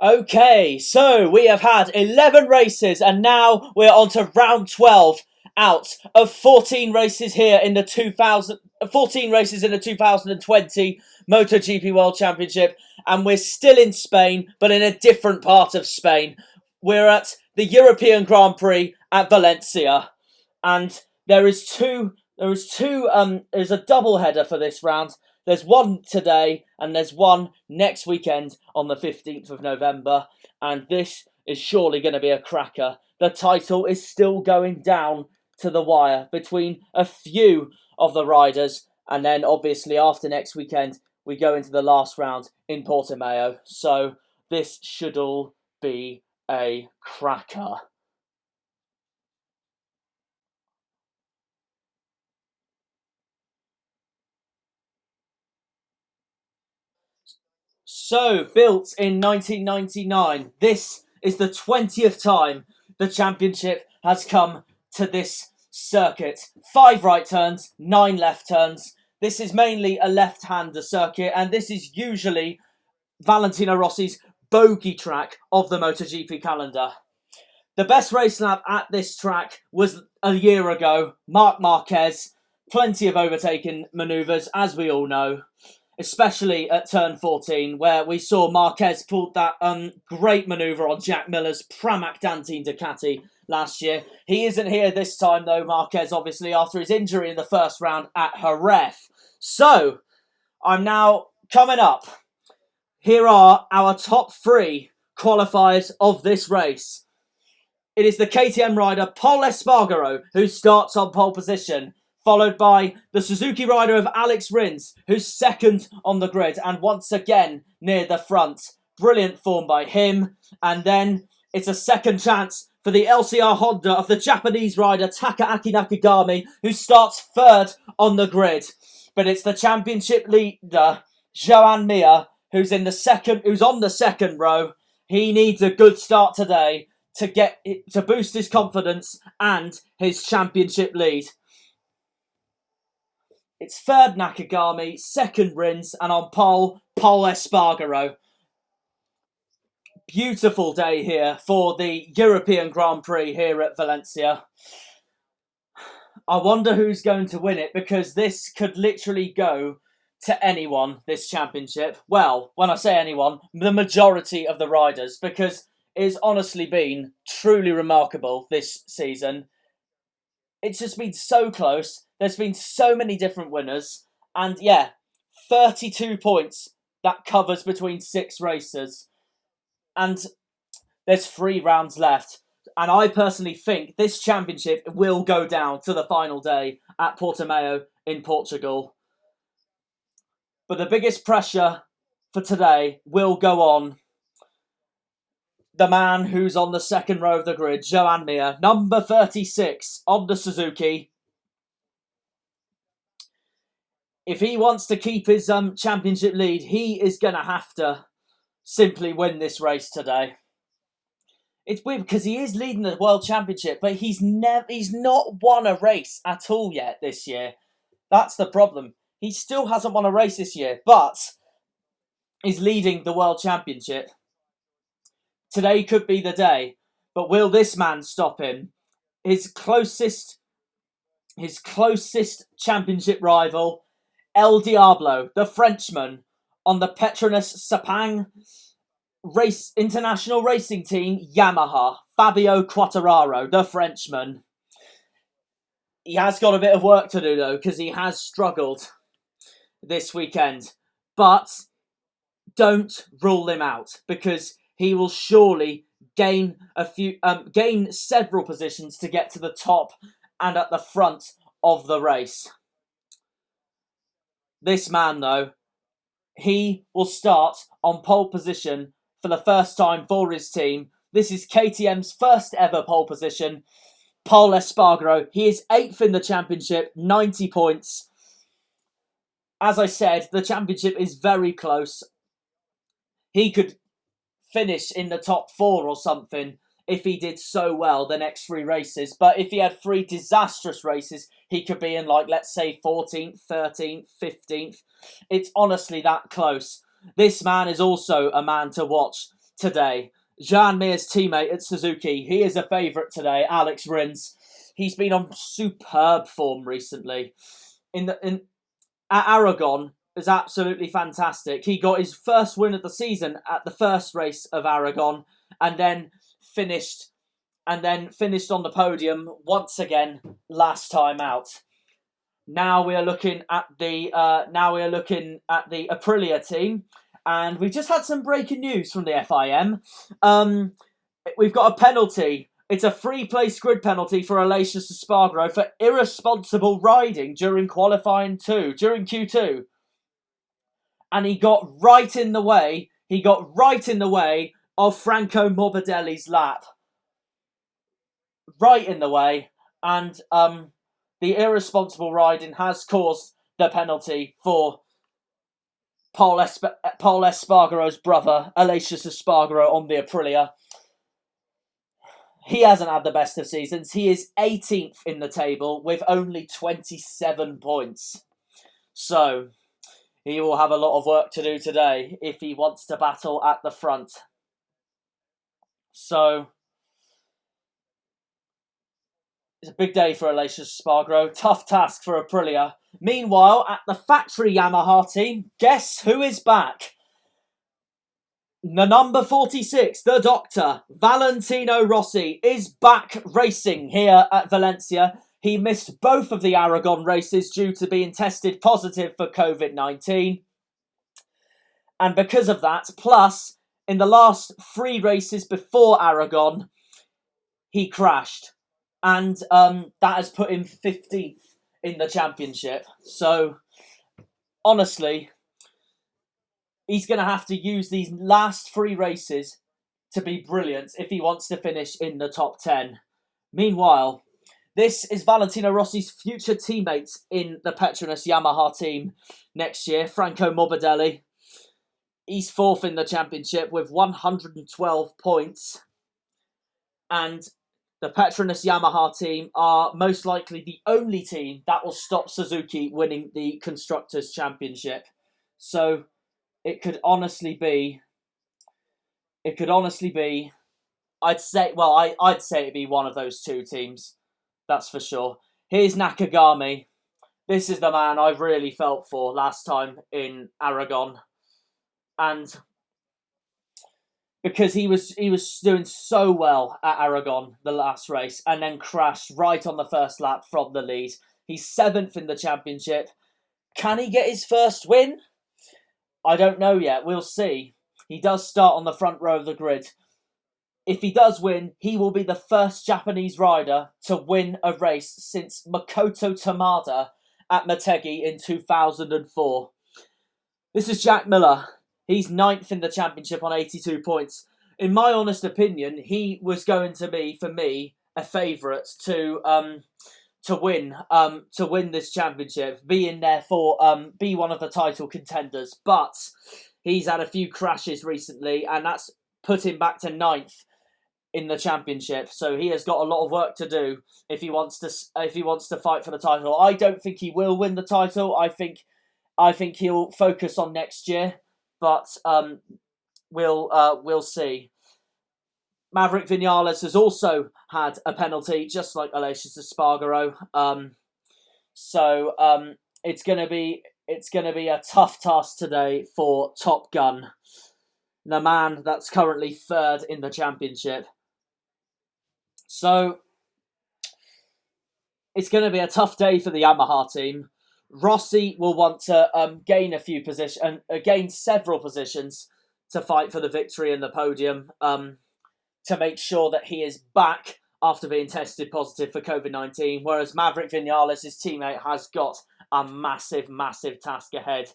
Okay, so we have had 11 races and now we're on to round 12 out of 14 races here in the 2020 MotoGP World Championship, and we're still in Spain, but in a different part of Spain. We're at the European Grand Prix at Valencia, and there's a double header for this round. There's one today and there's one next weekend on the 15th of November. And this is surely going to be a cracker. The title is still going down to the wire between a few of the riders. And then obviously after next weekend, we go into the last round in Portimao. So this should all be a cracker. So, built in 1999, this is the 20th time the championship has come to this circuit. 5 right turns, 9 left turns. This is mainly a left-hander circuit, and this is usually Valentino Rossi's bogey track of the MotoGP calendar. The best race lap at this track was a year ago. Marc Marquez, plenty of overtaking manoeuvres, as we all know. Especially at turn 14, where we saw Marquez pulled that great manoeuvre on Jack Miller's Pramac Dantine Ducati last year. He isn't here this time, though, Marquez, obviously, after his injury in the first round at Jerez. So, I'm now coming up. Here are our top 3 qualifiers of this race. It is the KTM rider Pol Espargaro who starts on pole position, followed by the Suzuki rider of Alex Rins, who's second on the grid and once again near the front. Brilliant form by him. And then it's a second chance for the LCR Honda of the Japanese rider Takaaki Nakagami, who starts third on the grid. But it's the championship leader, Joan Mir, who's on the second row. He needs a good start today to boost his confidence and his championship lead. It's third Nakagami, second Rins, and on pole, Pol Espargaro. Beautiful day here for the European Grand Prix here at Valencia. I wonder who's going to win it, because this could literally go to anyone, this championship. Well, when I say anyone, the majority of the riders, because it's honestly been truly remarkable this season. It's just been so close. There's been so many different winners. And yeah, 32 points. That covers between 6 races. And there's 3 rounds left. And I personally think this championship will go down to the final day at Portimao in Portugal. But the biggest pressure for today will go on the man who's on the second row of the grid, Joan Mir, number 36 on the Suzuki. If he wants to keep his championship lead, he is going to have to simply win this race today. It's weird because he is leading the World Championship, but he's not won a race at all yet this year. That's the problem. He still hasn't won a race this year, but is leading the World Championship. Today could be the day, but will this man stop him? His closest championship rival, El Diablo, the Frenchman, on the Petronas Sepang International Racing Team Yamaha, Fabio Quartararo, the Frenchman. He has got a bit of work to do, though, because he has struggled this weekend. But don't rule him out, because he will surely gain several positions to get to the top and at the front of the race. This man, though, he will start on pole position for the first time for his team. This is KTM's first ever pole position. Pol Espargaro, he is 8th in the championship, 90 points. As I said, the championship is very close. He could finish in the top 4 or something if he did so well the next 3 races. But if he had 3 disastrous races, he could be in, like, let's say 14th, 13th, 15th. It's honestly that close. This man is also a man to watch today. Joan Mir's teammate at Suzuki, he is a favourite today, Alex Rins. He's been on superb form recently. At Aragon, is absolutely fantastic. He got his first win of the season at the first race of Aragon, and then finished on the podium once again last time out. Now we are looking at the Aprilia team, and we've just had some breaking news from the FIM. We've got a penalty. It's a free-place grid penalty for Aleix Espargaro for irresponsible riding during qualifying during Q2. And he got right in the way. He got right in the way of Franco Morbidelli's lap. Right in the way. And the irresponsible riding has caused the penalty for Paul Espargaro's brother, Aleix Espargaro, on the Aprilia. He hasn't had the best of seasons. He is 18th in the table with only 27 points. So he will have a lot of work to do today if he wants to battle at the front. So it's a big day for Aleix Espargaro. Tough task for Aprilia. Meanwhile, at the factory Yamaha team, guess who is back? The number 46, the Doctor, Valentino Rossi, is back racing here at Valencia. He missed both of the Aragon races due to being tested positive for COVID-19. And because of that, plus, in the last 3 races before Aragon, he crashed. And that has put him 15th in the championship. So, honestly, he's going to have to use these last 3 races to be brilliant if he wants to finish in the top 10. Meanwhile, this is Valentino Rossi's future teammates in the Petronas Yamaha team next year, Franco Morbidelli. He's 4th in the championship with 112 points. And the Petronas Yamaha team are most likely the only team that will stop Suzuki winning the Constructors' Championship. So it could honestly be, I'd say it'd be one of those 2 teams. That's for sure. Here's Nakagami. This is the man I really felt for last time in Aragon. And because he was doing so well at Aragon, the last race, and then crashed right on the first lap from the lead. He's 7th in the championship. Can he get his first win? I don't know yet. We'll see. He does start on the front row of the grid. If he does win, he will be the first Japanese rider to win a race since Makoto Tamada at Motegi in 2004. This is Jack Miller. He's 9th in the championship on 82 points. In my honest opinion, he was going to be, for me, a favourite to win this championship, be in there for be one of the title contenders. But he's had a few crashes recently, and that's put him back to 9th in the championship. So he has got a lot of work to do if he wants to fight for the title. I don't think he will win the title. I think he'll focus on next year, but we'll see. Maverick Vinales has also had a penalty, just like Aleix Espargaro. So it's gonna be a tough task today for Top Gun, the man that's currently 3rd in the championship. So it's going to be a tough day for the Yamaha team. Rossi will want to gain several positions to fight for the victory and the podium, to make sure that he is back after being tested positive for COVID-19, whereas Maverick Vinales, his teammate, has got a massive, massive task ahead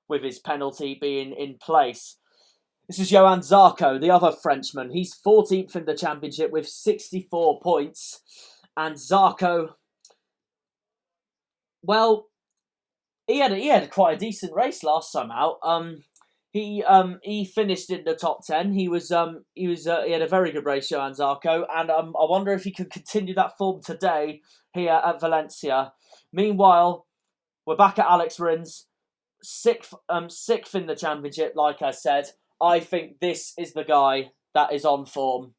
with his penalty being in place. This is Johan Zarco, the other Frenchman. He's 14th in the championship with 64 points. And Zarco, well, he had quite a decent race last time out. He finished in the top 10. He had a very good race, Johan Zarco, and I wonder if he could continue that form today here at Valencia. Meanwhile, we're back at Alex Rins, sixth in the championship, like I said, I think this is the guy that is on form.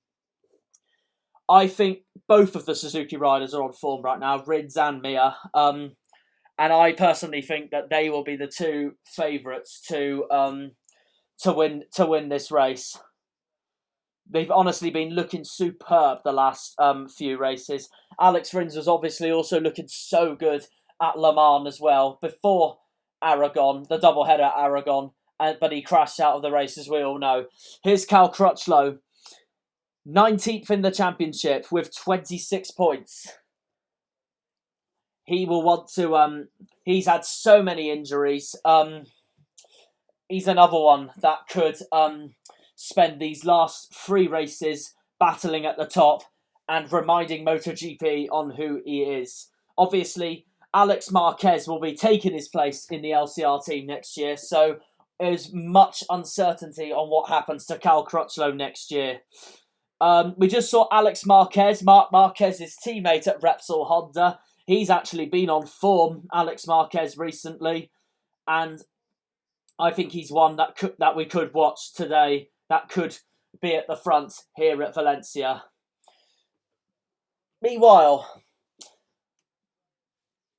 I think both of the Suzuki riders are on form right now, Rins and Mir. And I personally think that they will be the two favourites to win this race. They've honestly been looking superb the last few races. Alex Rins was obviously also looking so good at Le Mans as well before Aragon, the doubleheader at Aragon, but he crashed out of the race, as we all know. Here's Cal Crutchlow, 19th in the championship with 26 points. He will want to. He's had so many injuries. He's another one that could spend these last 3 races battling at the top and reminding Motogp on who he is. Obviously, Alex Marquez will be taking his place in the LCR team next year, so there's much uncertainty on what happens to Cal Crutchlow next year. We just saw Alex Marquez, Marc Marquez's teammate at Repsol Honda. He's actually been on form, Alex Marquez, recently, and I think he's one that we could watch today, that could be at the front here at Valencia. Meanwhile,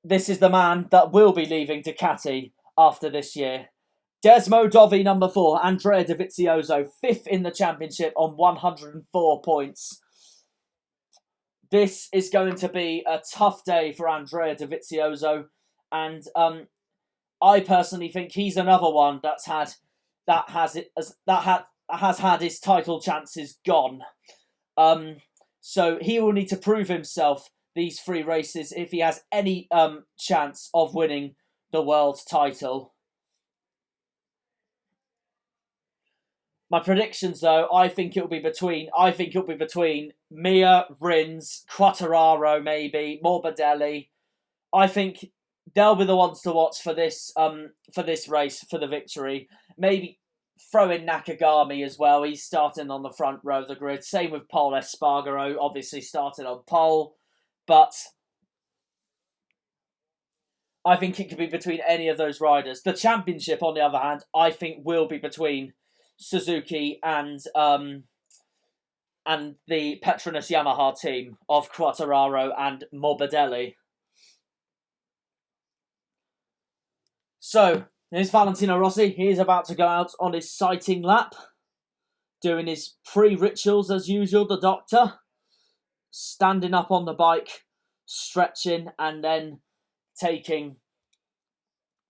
this is the man that will be leaving Ducati after this year. Desmo Dovi, number 4, Andrea Dovizioso, 5th in the championship on 104 points. This is going to be a tough day for Andrea Dovizioso, and I personally think he's another one that has had his title chances gone. So he will need to prove himself these 3 races if he has any chance of winning the world title. My predictions, though, I think it'll be between Mir, Rins, Quartararo, maybe Morbidelli. I think they'll be the ones to watch for this race for the victory. Maybe throw in Nakagami as well. He's starting on the front row of the grid. Same with Pol Espargaro, obviously started on pole, but I think it could be between any of those riders. The championship, on the other hand, I think will be between Suzuki and the Petronas Yamaha team of Quartararo and Morbidelli. So, here's Valentino Rossi. He's about to go out on his sighting lap, doing his pre-rituals as usual, the doctor. Standing up on the bike, stretching, and then taking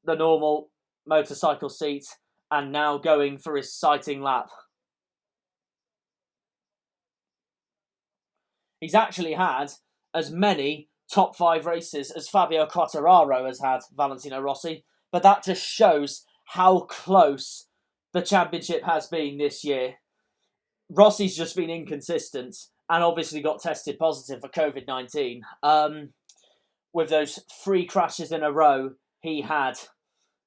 the normal motorcycle seat, and now going for his sighting lap. He's actually had as many top 5 races as Fabio Quartararo has had, Valentino Rossi, but that just shows how close the championship has been this year. Rossi's just been inconsistent and obviously got tested positive for COVID-19. With those 3 crashes in a row he had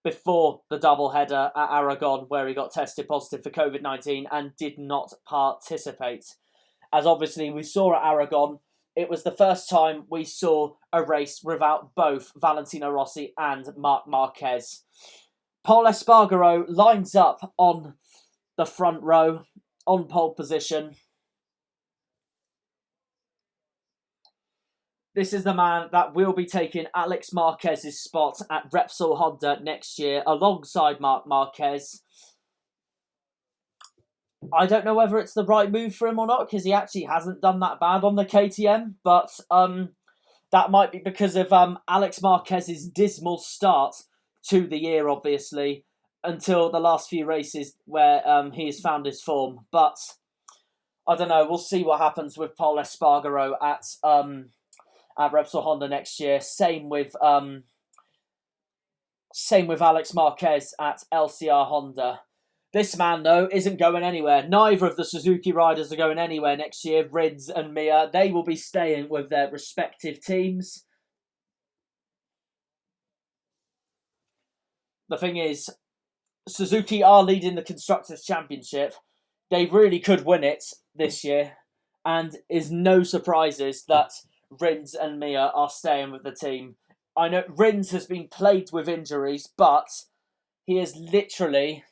before the doubleheader at Aragon, where he got tested positive for COVID-19 and did not participate. As obviously we saw at Aragon, it was the first time we saw a race without both Valentino Rossi and Marc Marquez. Pol Espargaro lines up on the front row, on pole position. This is the man that will be taking Alex Marquez's spot at Repsol Honda next year alongside Marc Marquez. I don't know whether it's the right move for him or not, because he actually hasn't done that bad on the KTM, but that might be because of Alex Marquez's dismal start to the year, obviously, until the last few races where he has found his form. But I don't know, we'll see what happens with Pol Espargaro at Repsol Honda next year. Same with Alex Marquez at LCR Honda. This man, though, isn't going anywhere. Neither of the Suzuki riders are going anywhere next year. Rins and Mir, they will be staying with their respective teams. The thing is, Suzuki are leading the Constructors' Championship. They really could win it this year. And is no surprises that Rins and Mir are staying with the team. I know Rins has been plagued with injuries, but he is literally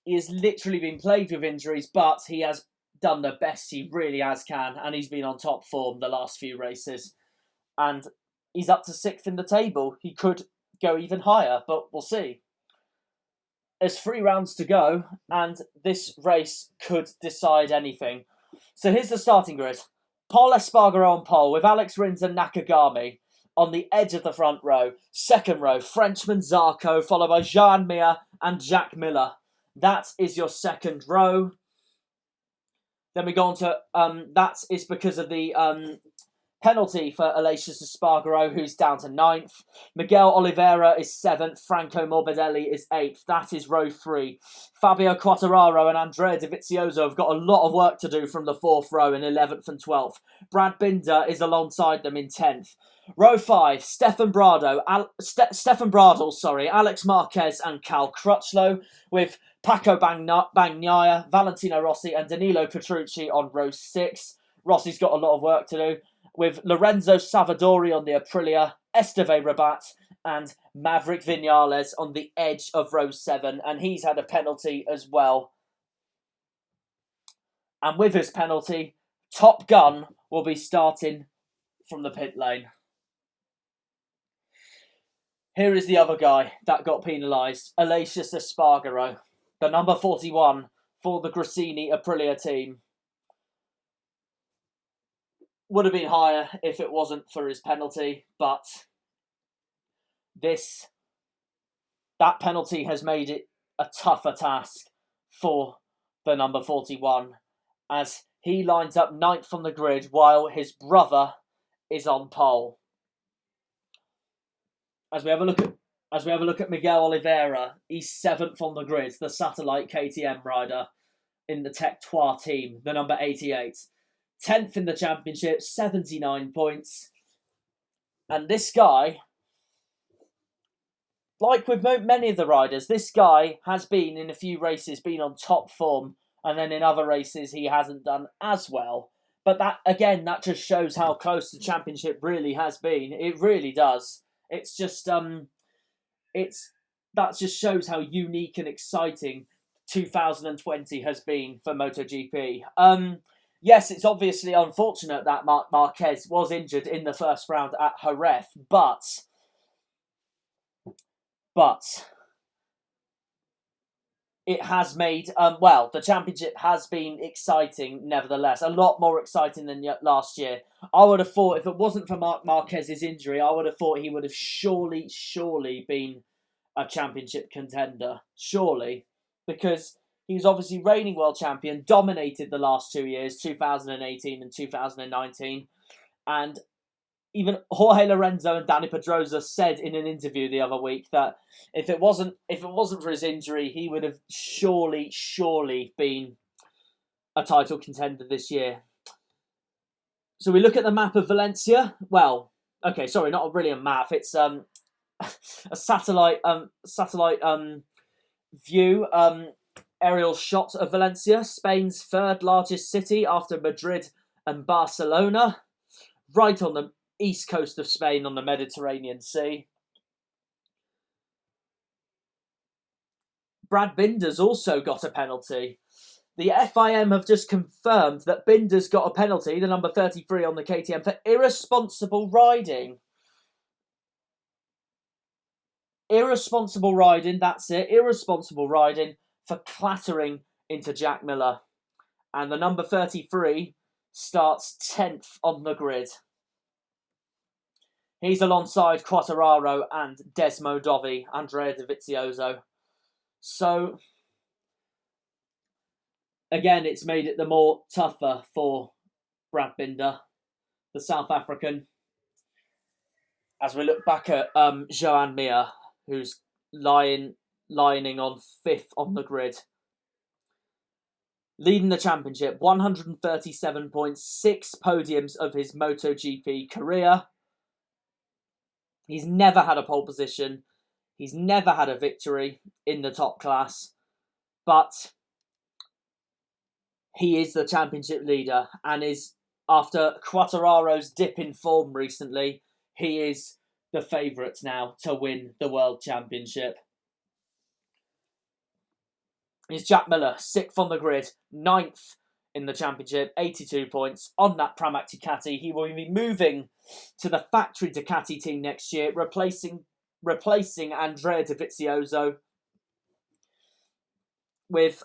he has literally been plagued with injuries, but he has done the best he really can, and he's been on top form the last few races. And he's up to 6th in the table. He could go even higher, but we'll see. There's 3 rounds to go, and this race could decide anything. So here's the starting grid. Paul Espargaro on pole, with Alex Rins and Nakagami on the edge of the front row. Second row, Frenchman Zarco, followed by Joan Mir and Jack Miller. That is your second row. Then we go on to, that is because of the penalty for Aloysius Espargaro, who's down to 9th. Miguel Oliveira is 7th. Franco Morbidelli is 8th. That is row 3. Fabio Quartararo and Andrea Dovizioso have got a lot of work to do from the 4th row in 11th and 12th. Brad Binder is alongside them in 10th. Row 5, Stefan Bradl, Alex Marquez and Cal Crutchlow, with Paco Bagnaia, Valentino Rossi and Danilo Petrucci on row 6. Rossi's got a lot of work to do, with Lorenzo Savadori on the Aprilia, Esteve Rabat and Maverick Vinales on the edge of row 7, and he's had a penalty as well. And with his penalty, Top Gun will be starting from the pit lane. Here is the other guy that got penalised, Aloysius Espargaro, the number 41 for the Gresini Aprilia team. Would have been higher if it wasn't for his penalty, but that penalty has made it a tougher task for the number 41, as he lines up 9th on the grid while his brother is on pole. As we have a look at Miguel Oliveira, he's 7th on the grid, the satellite KTM rider in the Tech Trois team, the number 88. 10th in the championship, 79 points. And this guy, like with many of the riders, this guy has been in a few races, been on top form, and then in other races he hasn't done as well. But that just shows how close the championship really has been. It really does. It's just that just shows how unique and exciting 2020 has been for MotoGP. Yes, it's obviously unfortunate that Marc Marquez was injured in the first round at Jerez, but it has made, the championship has been exciting nevertheless. A lot more exciting than last year. I would have thought, if it wasn't for Marc Marquez's injury, I would have thought he would have surely been a championship contender. Surely. Because he was obviously reigning world champion, dominated the last 2 years, 2018 and 2019. And even Jorge Lorenzo and Dani Pedrosa said in an interview the other week that if it wasn't for his injury, he would have surely been a title contender this year. So we look at the map of Valencia. Well, okay, sorry, not really a map. It's a satellite view, aerial shot of Valencia, Spain's 3rd largest city after Madrid and Barcelona, right on the east coast of Spain on the Mediterranean Sea. Brad Binder's also got a penalty. The FIM have just confirmed that Binder's got a penalty, the number 33 on the KTM, for irresponsible riding. Irresponsible riding, that's it. Irresponsible riding for clattering into Jack Miller. And the number 33 starts 10th on the grid. He's alongside Quartararo and Desmo Dovi, Andrea Dovizioso. So, again, it's made it the more tougher for Brad Binder, the South African. As we look back at Joan Mir, who's lining on 5th on the grid. Leading the championship, 137 points, 6 podiums of his MotoGP career. He's never had a pole position. He's never had a victory in the top class. But he is the championship leader and is, after Quartararo's dip in form recently, he is the favourite now to win the World Championship. is Jack Miller, 6th on the grid, 9th in the championship, 82 points on that Pramac Ducati. He will be moving to the factory Ducati team next year, replacing Andrea Dovizioso, with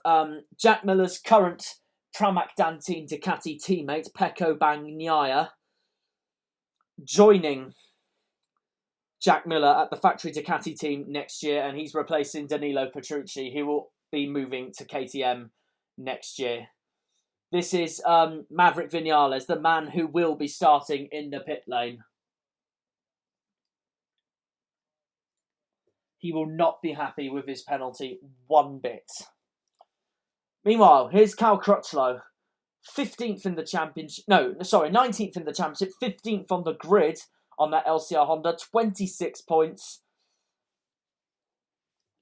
Jack Miller's current Pramac Team Ducati teammate, Pecco Bagnaia, joining Jack Miller at the factory Ducati team next year, and he's replacing Danilo Petrucci, who will be moving to KTM next year. This is Maverick Vinales, the man who will be starting in the pit lane. He will not be happy with his penalty one bit. Meanwhile, here's Cal Crutchlow, 15th in the championship. 19th in the championship, 15th on the grid on that LCR Honda, 26 points.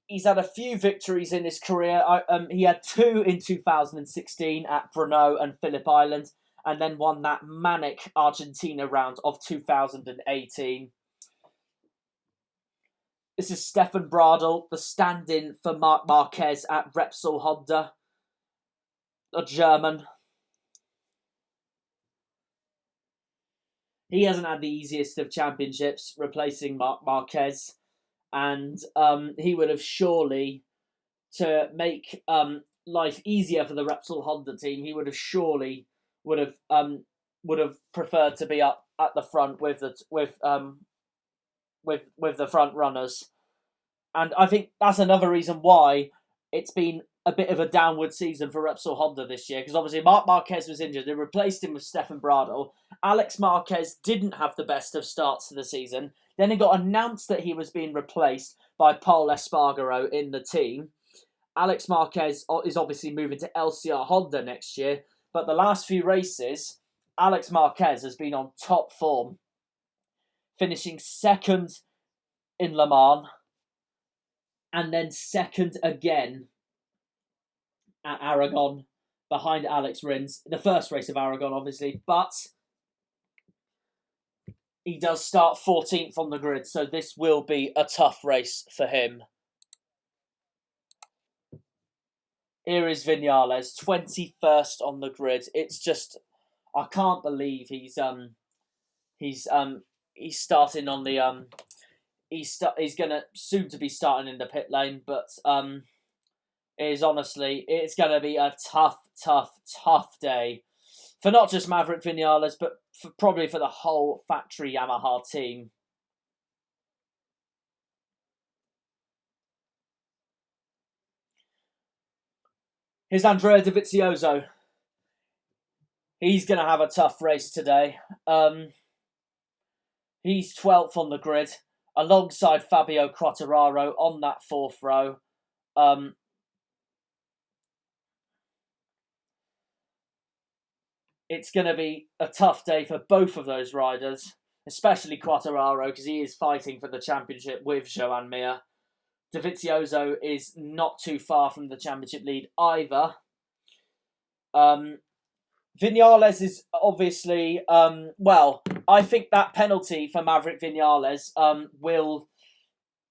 He's had a few victories in his career. He had 2 in 2016 at Brno and Phillip Island, and then won that manic Argentina round of 2018. This is Stefan Bradl, the stand-in for Marc Marquez at Repsol Honda, a German. He hasn't had the easiest of championships, replacing Marc Marquez. And he would have surely, to make life easier for the Repsol Honda team, he would have surely would have preferred to be up at the front with the front runners. And I think that's another reason why it's been a bit of a downward season for Repsol Honda this year, because obviously Marc Marquez was injured. They replaced him with Stefan Bradl. Alex Marquez didn't have the best of starts to the season. Then it got announced that he was being replaced by Paul Espargaro in the team. Alex Marquez is obviously moving to LCR Honda next year, but the last few races, Alex Marquez has been on top form, finishing 2nd in Le Mans, and then 2nd again at Aragon, behind Alex Rins. The first race of Aragon, obviously, but he does start 14th on the grid, so this will be a tough race for him. Here is Vinales, 21st on the grid. It's just, I can't believe he's starting on the he's gonna soon to be starting in the pit lane, but it's going to be a tough day for not just Maverick Vinales, but probably for the whole factory Yamaha team. Here's Andrea Dovizioso. He's going to have a tough race today. He's 12th on the grid, alongside Fabio Quartararo on that 4th row. It's going to be a tough day for both of those riders, especially Quartararo, because he is fighting for the championship with Joan Mir. Dovizioso is not too far from the championship lead either. Vinales is obviously, I think that penalty for Maverick Vinales will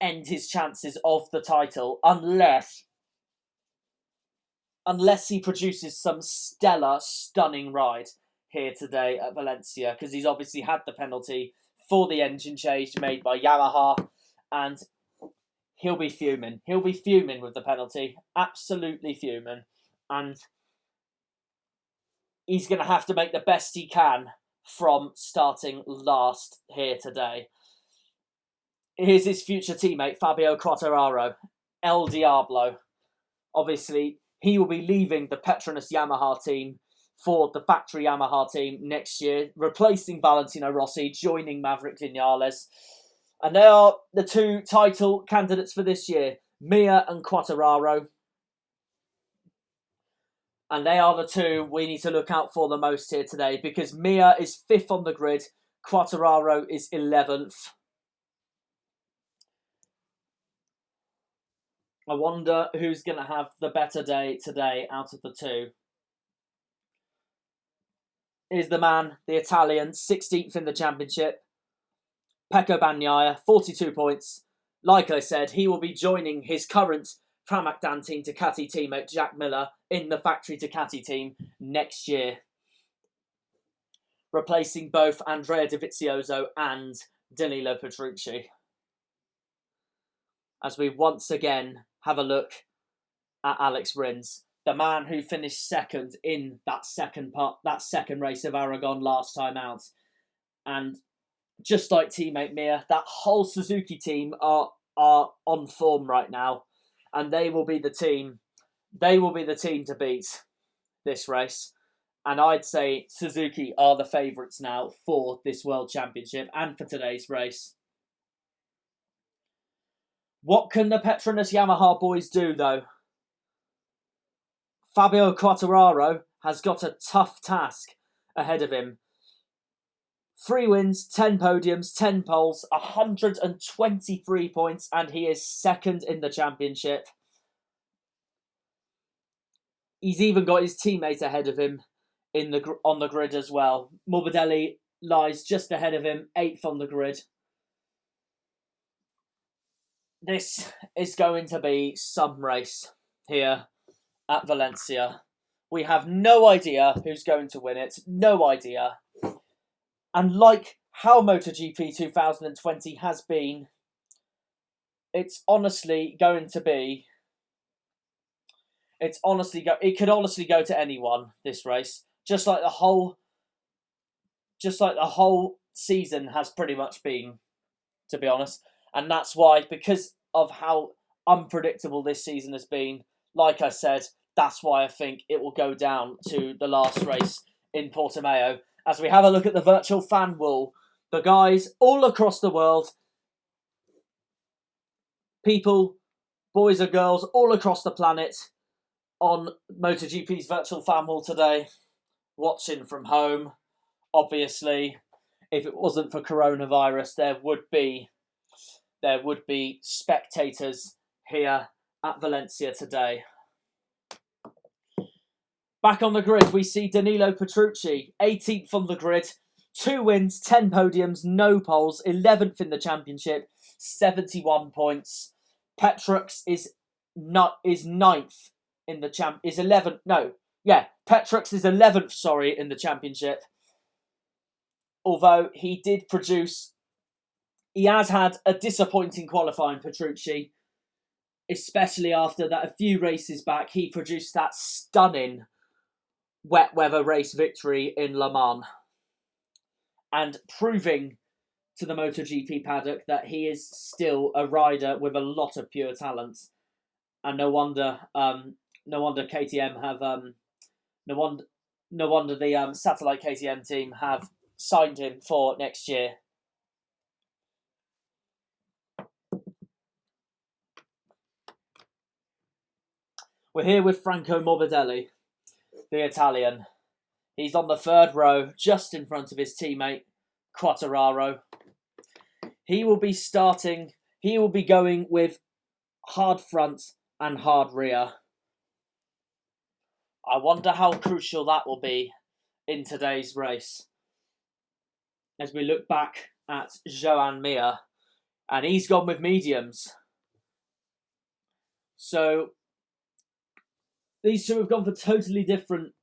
end his chances of the title, unless he produces some stellar, stunning ride here today at Valencia, because he's obviously had the penalty for the engine change made by Yamaha, and he'll be fuming. He'll be fuming with the penalty, absolutely fuming, and he's going to have to make the best he can from starting last here today. Here's his future teammate, Fabio Quartararo, El Diablo. Obviously, he will be leaving the Petronas Yamaha team for the factory Yamaha team next year, replacing Valentino Rossi, joining Maverick Vinales. And they are the 2 title candidates for this year, Mir and Quartararo. And they are the 2 we need to look out for the most here today, because Mir is 5th on the grid, Quartararo is 11th. I wonder who's going to have the better day today out of the 2. Here's the man, the Italian, 16th in the championship, Pecco Bagnaia, 42 points. Like I said, he will be joining his current Pramac Team Ducati teammate Jack Miller in the factory Ducati team next year, replacing both Andrea Dovizioso and Danilo Petrucci. As we once again have a look at Alex Rins, the man who finished second in that second race of Aragon last time out. And just like teammate Mir, that whole Suzuki team are on form right now, and they will be the team to beat this race. And I'd say Suzuki are the favourites now for this World Championship and for today's race. What can the Petronas Yamaha boys do, though? Fabio Quartararo has got a tough task ahead of him. 3 wins, 10 podiums, 10 poles, 123 points, and he is second in the championship. He's even got his teammate ahead of him on the grid as well. Morbidelli lies just ahead of him, 8th on the grid. This is going to be some race here at Valencia. We have no idea who's going to win it. No idea. And like how MotoGP 2020 has been, it could honestly go to anyone, this race. Just like the whole season has pretty much been, to be honest. And that's why, because of how unpredictable this season has been, like I said, that's why I think it will go down to the last race in Portimao. As we have a look at the virtual fan wall, the guys all across the world, people, boys and girls, all across the planet on MotoGP's virtual fan wall today, watching from home. Obviously, if it wasn't for coronavirus, there would be spectators here at Valencia today. Back on the grid, we see Danilo Petrucci, 18th on the grid, 2 wins, 10 podiums, no poles, 11th in the championship, 71 points. Petrux is 9th in the Petrux is 11th, in the championship. Although he has had a disappointing qualifying, Petrucci, especially after that a few races back, he produced that stunning wet weather race victory in Le Mans, and proving to the MotoGP paddock that he is still a rider with a lot of pure talent. And no wonder KTM have no wonder the satellite KTM team have signed him for next year. We're here with Franco Morbidelli, the Italian. He's on the 3rd row, just in front of his teammate, Quartararo. He will be going with hard front and hard rear. I wonder how crucial that will be in today's race. As we look back at Joan Mir, and he's gone with mediums. So these two have gone for totally different.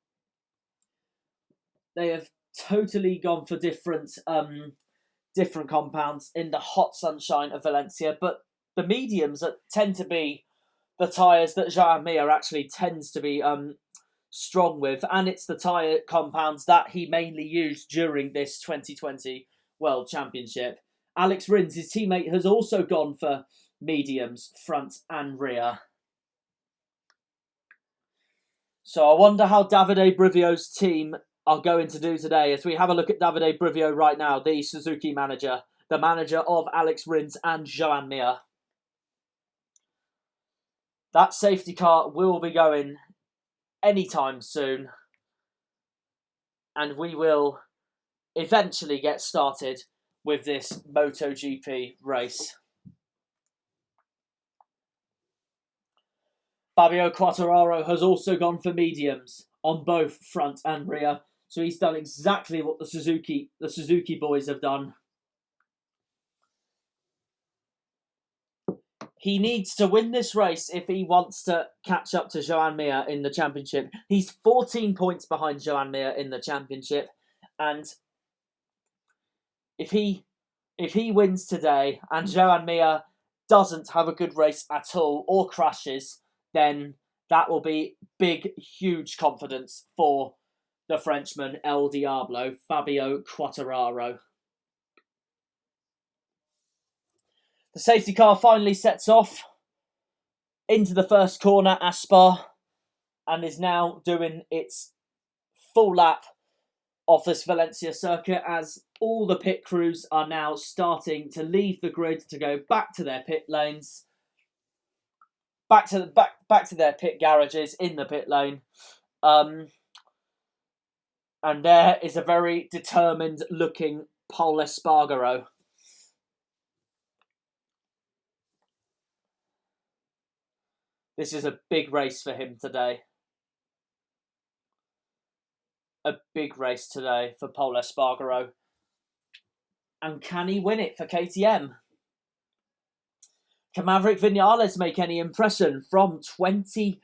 They have totally gone for different compounds in the hot sunshine of Valencia. But the mediums tend to be the tyres that Joan Mir actually tends to be strong with, and it's the tyre compounds that he mainly used during this 2020 World Championship. Alex Rins, his teammate, has also gone for mediums, front and rear. So I wonder how Davide Brivio's team are going to do today. As we have a look at Davide Brivio right now, the Suzuki manager, the manager of Alex Rins and Joan Mir. That safety car will be going anytime soon, and we will eventually get started with this MotoGP race. Fabio Quartararo has also gone for mediums on both front and rear, so he's done exactly what the Suzuki boys have done. he needs to win this race if he wants to catch up to Joan Mir in the championship. He's 14 points behind Joan Mir in the championship, and if he wins today and Joan Mir doesn't have a good race at all or crashes, then that will be big, huge confidence for the Frenchman El Diablo, Fabio Quartararo. The safety car finally sets off into the first corner, Aspar, and is now doing its full lap of this Valencia circuit as all the pit crews are now starting to leave the grid to go back to their pit lanes, back to their pit garages in the pit lane. And there is a very determined looking Pol Espargaro. This is a big race for him today. A big race today for Pol Espargaro. And can he win it for KTM? Can Maverick Vinales make any impression from 21st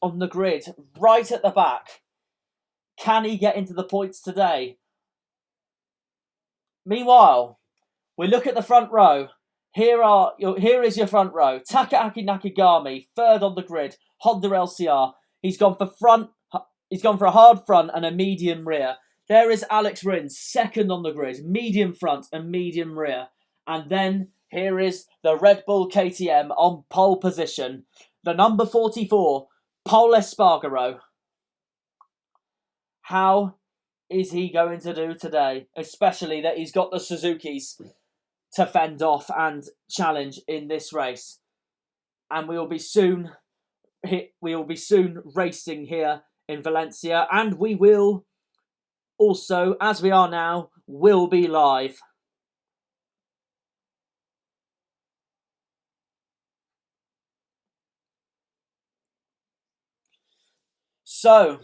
on the grid, right at the back? Can he get into the points today? Meanwhile, we look at the front row. Here is your front row. Takaaki Nakagami, third on the grid. Honda LCR. He's gone for a hard front and a medium rear. There is Alex Rins, second on the grid. Medium front and medium rear. And then here is the Red Bull KTM on pole position. The number 44, Pol Espargaro. How is he going to do today? Especially that he's got the Suzukis to fend off and challenge in this race. And we will be soon racing here in Valencia, and we will also, as we are now, will be live. So,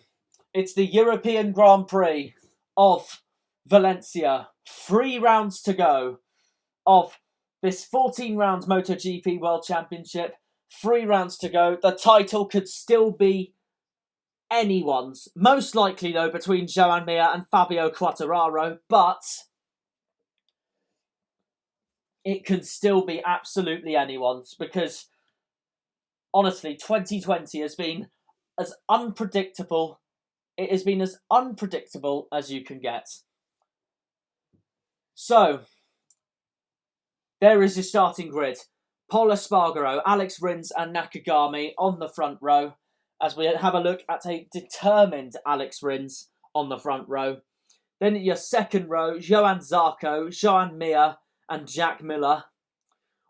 it's the European Grand Prix of Valencia. 3 rounds to go of this 14 rounds Motogp World Championship. 3 rounds to go. The title could still be anyone's. Most likely, though, between Joan Mir and Fabio Quartararo. But it can still be absolutely anyone's. Because, honestly, 2020 has been as unpredictable. It has been as unpredictable as you can get. So, there is your starting grid. Pol Espargaro, Alex Rins and Nakagami on the front row. As we have a look at a determined Alex Rins on the front row. Then your second row, Johann Zarco, Joan Mir and Jack Miller.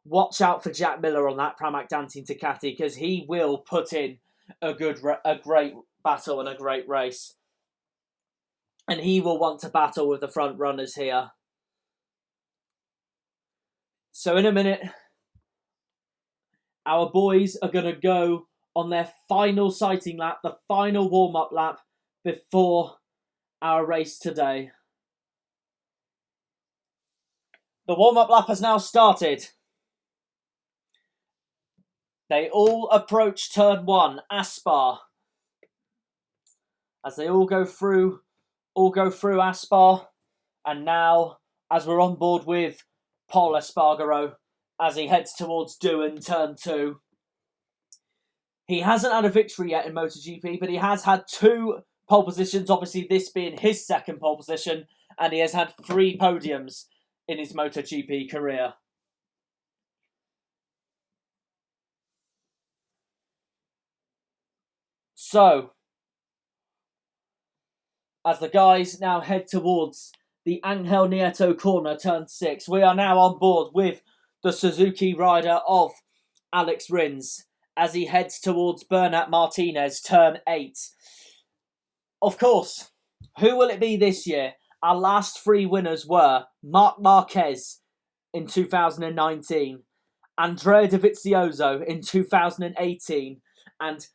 Watch out for Jack Miller on that Pramac Danting Ducati because he will put in a great battle and a great race. And he will want to battle with the front runners here. So in a minute, our boys are going to go on their final sighting lap, the final warm-up lap before our race today. The warm-up lap has now started. They all approach turn 1, Aspar. As they all go through Aspar. And now, as we're on board with Pol Espargaro, as he heads towards Doohan, turn 2. He hasn't had a victory yet in MotoGP, but he has had 2 pole positions, obviously this being his second pole position, and he has had 3 podiums in his MotoGP career. So, as the guys now head towards the Angel Nieto corner, turn 6, we are now on board with the Suzuki rider of Alex Rins as he heads towards Bernat Martinez, turn 8. Of course, who will it be this year? Our last 3 winners were Marc Marquez in 2019, Andrea Dovizioso in 2018, and,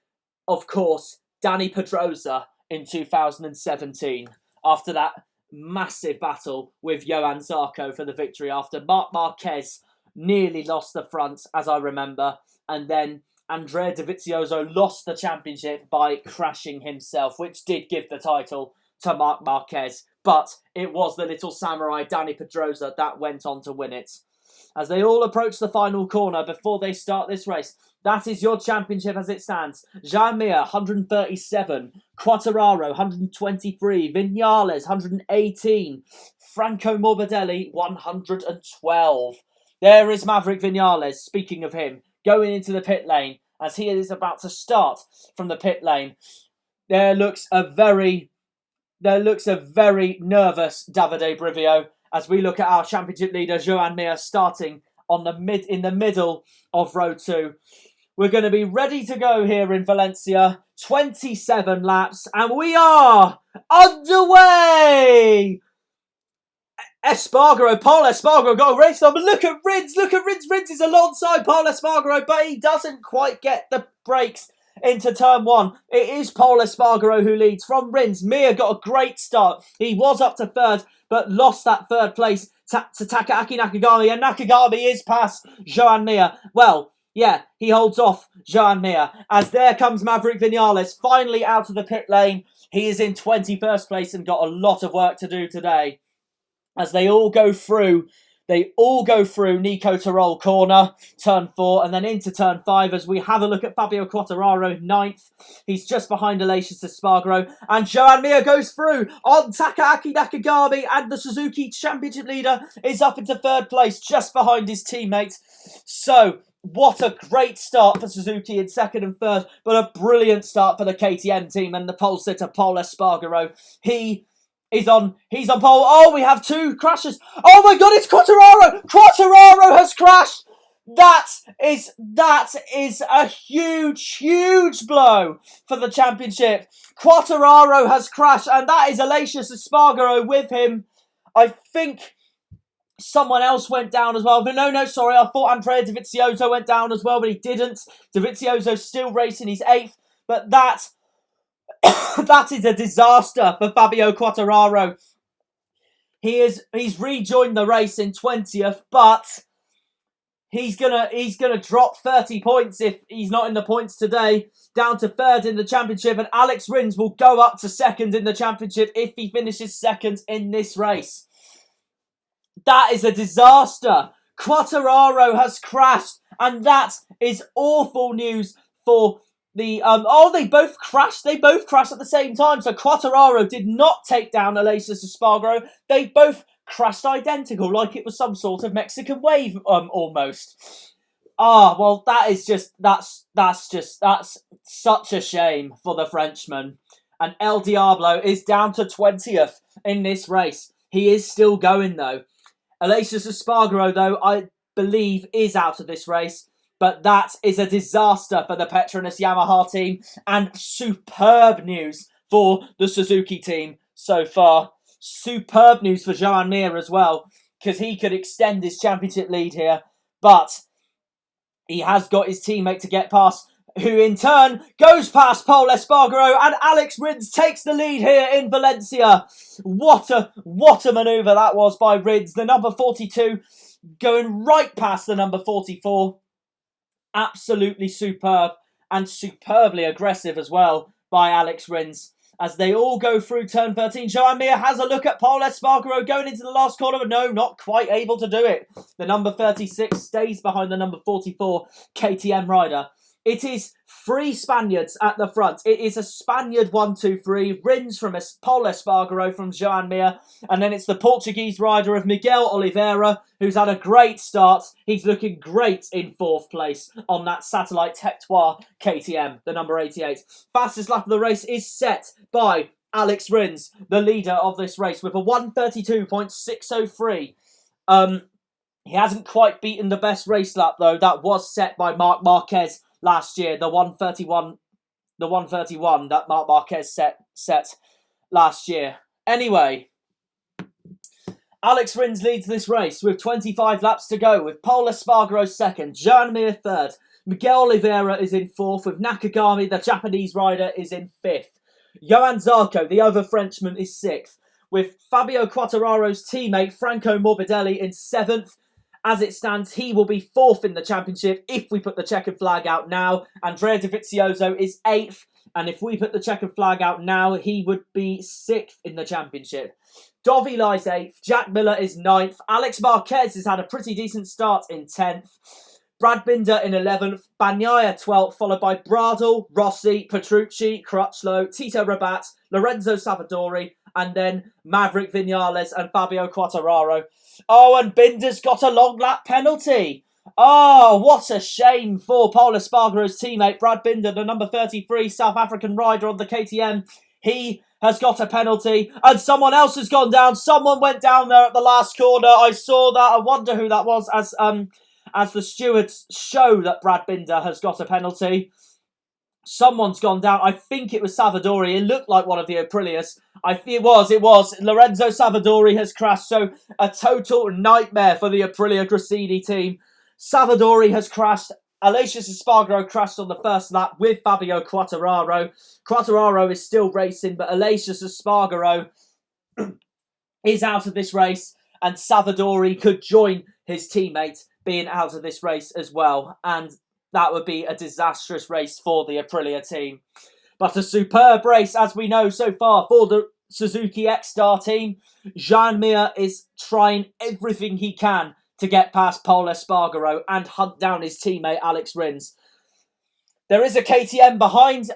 of course, Dani Pedrosa in 2017. After that massive battle with Johann Zarco for the victory, after Marc Marquez nearly lost the front, as I remember, and then Andrea Dovizioso lost the championship by crashing himself, which did give the title to Marc Marquez, but it was the little samurai Danny Pedrosa that went on to win it. As they all approach the final corner before they start this race, that is your championship as it stands. Joan Mir, 137. Quartararo, 123. Vinales, 118. Franco Morbidelli, 112. There is Maverick Vinales, speaking of him, going into the pit lane as he is about to start from the pit lane. There looks a very nervous Davide Brivio as we look at our championship leader, Joan Mir, starting on in the middle of row 2. We're going to be ready to go here in Valencia. 27 laps, and we are underway! Paul Espargaro got a race on, but look at Rins. Rins is alongside Paul Espargaro, but he doesn't quite get the brakes into turn 1. It is Paul Espargaro who leads from Rins. Mir got a great start. He was up to 3rd, but lost that 3rd place to Takaaki Nakagami, and Nakagami is past Joan Mir. Well, yeah, he holds off Joan Mir, as there comes Maverick Vinales, finally out of the pit lane. He is in 21st place and got a lot of work to do today. As they all go through Nico Tirol corner, turn 4, and then into turn 5 as we have a look at Fabio Quartararo, 9th. He's just behind Alexius Espargaro, and Joan Mir goes through on Takaaki Nakagami, and the Suzuki Championship leader is up into 3rd place, just behind his teammates. So, what a great start for Suzuki in 2nd and 3rd, but a brilliant start for the KTM team and the pole sitter Paul Espargaro. He's on pole. Oh, we have 2 crashes. Oh my God, it's Quartararo! Quartararo has crashed! That is a huge blow for the championship. Quartararo has crashed, and that is Alexius Espargaro with him. I think someone else went down as well. But no, sorry. I thought Andrea Dovizioso went down as well, but he didn't. Dovizioso's still racing. He's 8th. But that is a disaster for Fabio Quartararo. He's rejoined the race in 20th, but he's gonna drop 30 points if he's not in the points today, down to 3rd in the championship, and Alex Rins will go up to 2nd in the championship if he finishes 2nd in this race. That is a disaster. Quartararo has crashed, and that is awful news for the they both crashed. They both crashed at the same time. So Quartararo did not take down Alexius Espargaro. They both crashed identical, like it was some sort of Mexican wave, almost. Well, that's such a shame for the Frenchman. And El Diablo is down to 20th in this race. He is still going though. Alexius Espargaro, though, I believe is out of this race. But that is a disaster for the Petronas Yamaha team, and superb news for the Suzuki team so far. Superb news for Joan Mir as well, because he could extend his championship lead here. But he has got his teammate to get past, who in turn goes past Paul Espargaro, and Alex Rins takes the lead here in Valencia. What a manoeuvre that was by Rins. The number 42 going right past the number 44. Absolutely superb, and superbly aggressive as well by Alex Rins. As they all go through turn 13, Joan Mir has a look at Paul Espargaro going into the last corner, but no, not quite able to do it. The number 36 stays behind the number 44 KTM rider. It is 3 Spaniards at the front. It is a Spaniard 1, 2, 3. Rins from Paul Espargaro from Joan Mir. And then it's the Portuguese rider of Miguel Oliveira, who's had a great start. He's looking great in 4th place on that Satellite Tectoir KTM, the number 88. Fastest lap of the race is set by Alex Rins, the leader of this race, with a 1:32.603. He hasn't quite beaten the best race lap, though. That was set by Marc Marquez last year, the 1:31 that Marc Marquez set last year. Anyway, Alex Rins leads this race with 25 laps to go, with Paul Espargaro 2nd, Joan Mir 3rd, Miguel Oliveira is in 4th, with Nakagami, the Japanese rider, is in 5th. Johan Zarco, the other Frenchman, is 6th, with Fabio Quartararo's teammate Franco Morbidelli in 7th, As it stands, he will be 4th in the championship if we put the checkered flag out now. Andrea Dovizioso is 8th. And if we put the checkered flag out now, he would be 6th in the championship. Dovi lies 8th. Jack Miller is 9th. Alex Marquez has had a pretty decent start in 10th. Brad Binder in 11th. Bagnaia 12th, followed by Bradle, Rossi, Petrucci, Crutchlow, Tito Rabat, Lorenzo Savadori, and then Maverick Vinales and Fabio Quartararo. Oh, and Binder's got a long lap penalty. Oh, what a shame for Paul Espargaro's teammate, Brad Binder, the number 33 South African rider on the KTM. He has got a penalty, and someone else has gone down. Someone went down there at the last corner. I saw that. I wonder who that was as the stewards show that Brad Binder has got a penalty. Someone's gone down. I think it was Savadori. It looked like one of the Aprilias. It was. Lorenzo Savadori has crashed, so a total nightmare for the Aprilia Gresini team. Savadori has crashed. Aleix Espargaro crashed on the first lap with Fabio Quartararo. Quartararo is still racing, but Aleix Espargaro is out of this race, and Savadori could join his teammate being out of this race as well, and that would be a disastrous race for the Aprilia team. But a superb race, as we know so far, for the Suzuki X-Star team. Jean Mir is trying everything he can to get past Paul Espargaro and hunt down his teammate Alex Rins. There is a KTM behind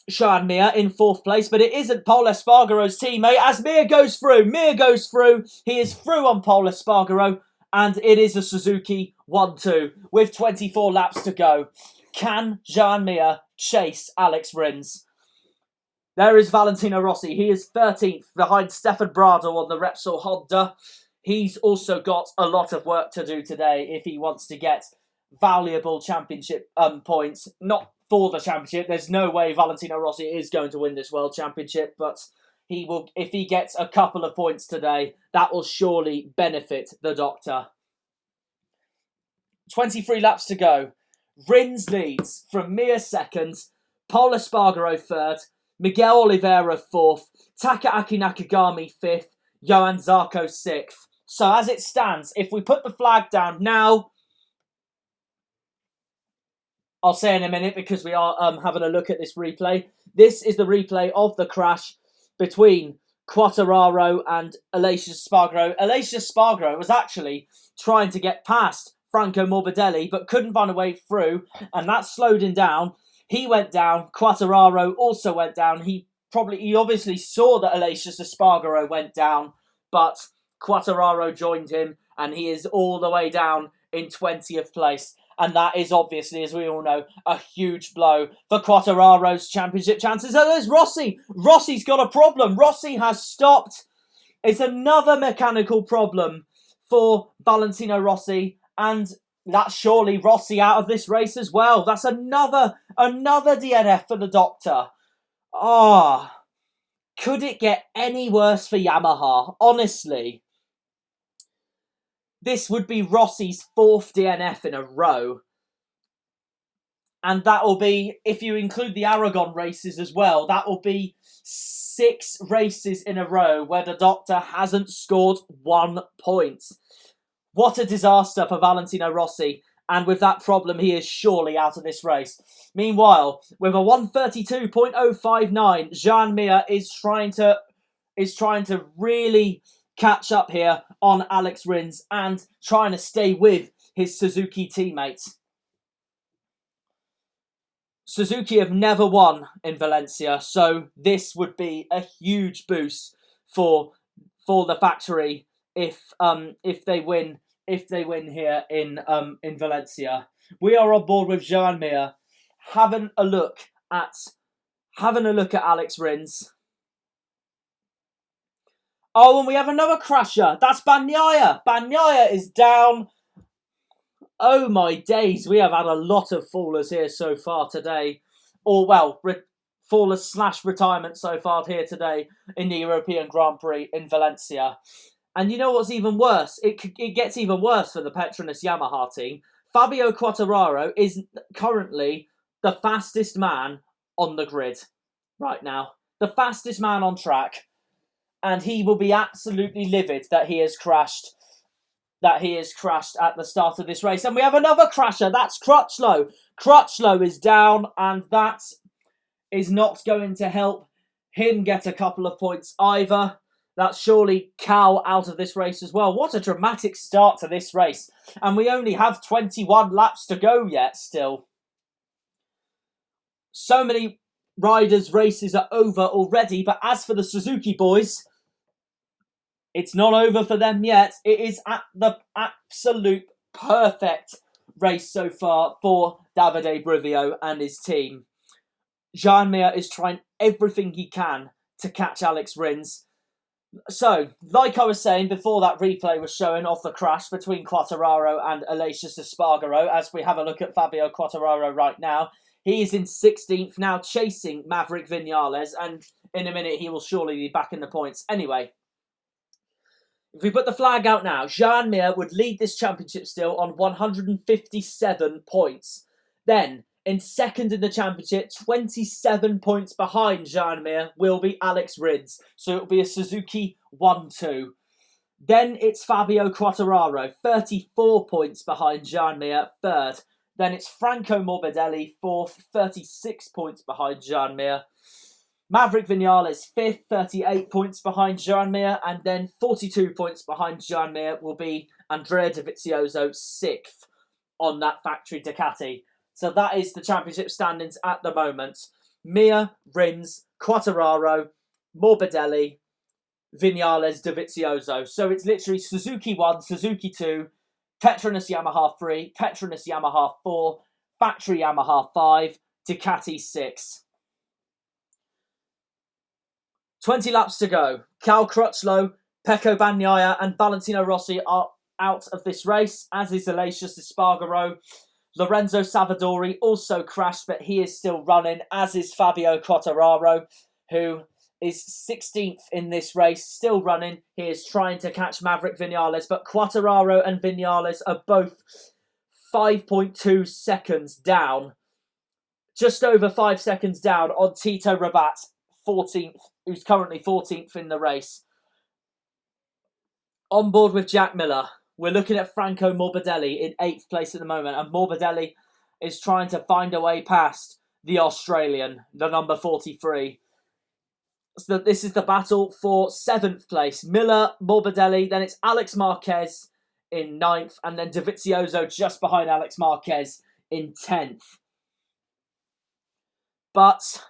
Jean Mir in 4th place, but it isn't Paul Espargaro's teammate as Mir goes through. He is through on Paul Espargaro, and it is a Suzuki 1-2 with 24 laps to go. Can Jean Mir chase Alex Rins? There is Valentino Rossi. He is 13th behind Stefan Bradl on the Repsol Honda. He's also got a lot of work to do today if he wants to get valuable championship points. Not for the championship. There's no way Valentino Rossi is going to win this World Championship, but he will. If he gets a couple of points today, that will surely benefit the doctor. 23 laps to go. Rins leads from Mir 2nd, Paul Espargaro 3rd, Miguel Oliveira 4th, Takaaki Nakagami 5th, Johan Zarco 6th. So as it stands, if we put the flag down now, I'll say in a minute because we are having a look at this replay. This is the replay of the crash between Quartararo and Aleix Espargaro. Aleix Espargaro was actually trying to get past Franco Morbidelli, but couldn't find a way through, and that slowed him down. He went down. Quartararo also went down. He obviously saw that Aleix Espargaro went down, but Quartararo joined him, and he is all the way down in 20th place. And that is obviously, as we all know, a huge blow for Quartararo's championship chances. And there's Rossi. Rossi's got a problem. Rossi has stopped. It's another mechanical problem for Valentino Rossi, and that's surely Rossi out of this race as well. That's another DNF for the doctor. Could it get any worse for Yamaha? Honestly. This would be Rossi's 4th DNF in a row. And that will be, if you include the Aragon races as well, that will be 6 races in a row where the doctor hasn't scored 1 point. What a disaster for Valentino Rossi. And with that problem, he is surely out of this race. Meanwhile, with a 132.059, Jean Mir is trying to really catch up here on Alex Rins and trying to stay with his Suzuki teammates. Suzuki have never won in Valencia, so this would be a huge boost for the factory if they win here in Valencia. We are on board with Jean Mir, having a look at Alex Rins. Oh, and we have another crasher. That's Bagnaia. Bagnaia is down. Oh my days, we have had a lot of fallers here so far today. Or, well, fallers / retirement so far here today in the European Grand Prix in Valencia. And you know what's even worse? It gets even worse for the Petronas Yamaha team. Fabio Quartararo is currently the fastest man on the grid right now. The fastest man on track. And he will be absolutely livid that he has crashed. that he has crashed at the start of this race. And we have another crasher. That's Crutchlow. Crutchlow is down, and that is not going to help him get a couple of points either. That's surely Cal out of this race as well. What a dramatic start to this race. And we only have 21 laps to go yet still. So many riders' races are over already. But as for the Suzuki boys, it's not over for them yet. It is at the absolute perfect race so far for Davide Brivio and his team. Jean Mir is trying everything he can to catch Alex Rins. So, like I was saying before that replay was showing of the crash between Quartararo and Aleix Espargaro, as we have a look at Fabio Quartararo right now, he is in 16th now, chasing Maverick Vinales, and in a minute he will surely be back in the points. Anyway, if we put the flag out now, Jean Mir would lead this championship still on 157 points. Then, in second in the championship, 27 points behind Jean Mir, will be Alex Rins. So it'll be a Suzuki 1-2. Then it's Fabio Quartararo, 34 points behind Jean Mir, third. Then it's Franco Morbidelli, fourth, 36 points behind Jean Mir. Maverick Vinales, fifth, 38 points behind Jean Mir. And then 42 points behind Jean Mir will be Andrea Dovizioso, sixth on that factory Ducati. So that is the championship standings at the moment. Mir, Rins, Quartararo, Morbidelli, Vinales, Dovizioso. So it's literally Suzuki 1, Suzuki 2, Petronas Yamaha 3, Petronas Yamaha 4, Factory Yamaha 5, Ducati 6. 20 laps to go. Cal Crutchlow, Pecco Bagnaia and Valentino Rossi are out of this race, as is Aleix Espargaro. Lorenzo Savadori also crashed, but he is still running, as is Fabio Quartararo, who is 16th in this race, still running. He is trying to catch Maverick Vinales, but Quartararo and Vinales are both 5.2 seconds down, just over 5 seconds down on Tito Rabat, 14th, who's currently 14th in the race. On board with Jack Miller, we're looking at Franco Morbidelli in 8th place at the moment, and Morbidelli is trying to find a way past the Australian, the number 43. So this is the battle for 7th place. Miller, Morbidelli, then it's Alex Marquez in 9th, and then Dovizioso just behind Alex Marquez in 10th. But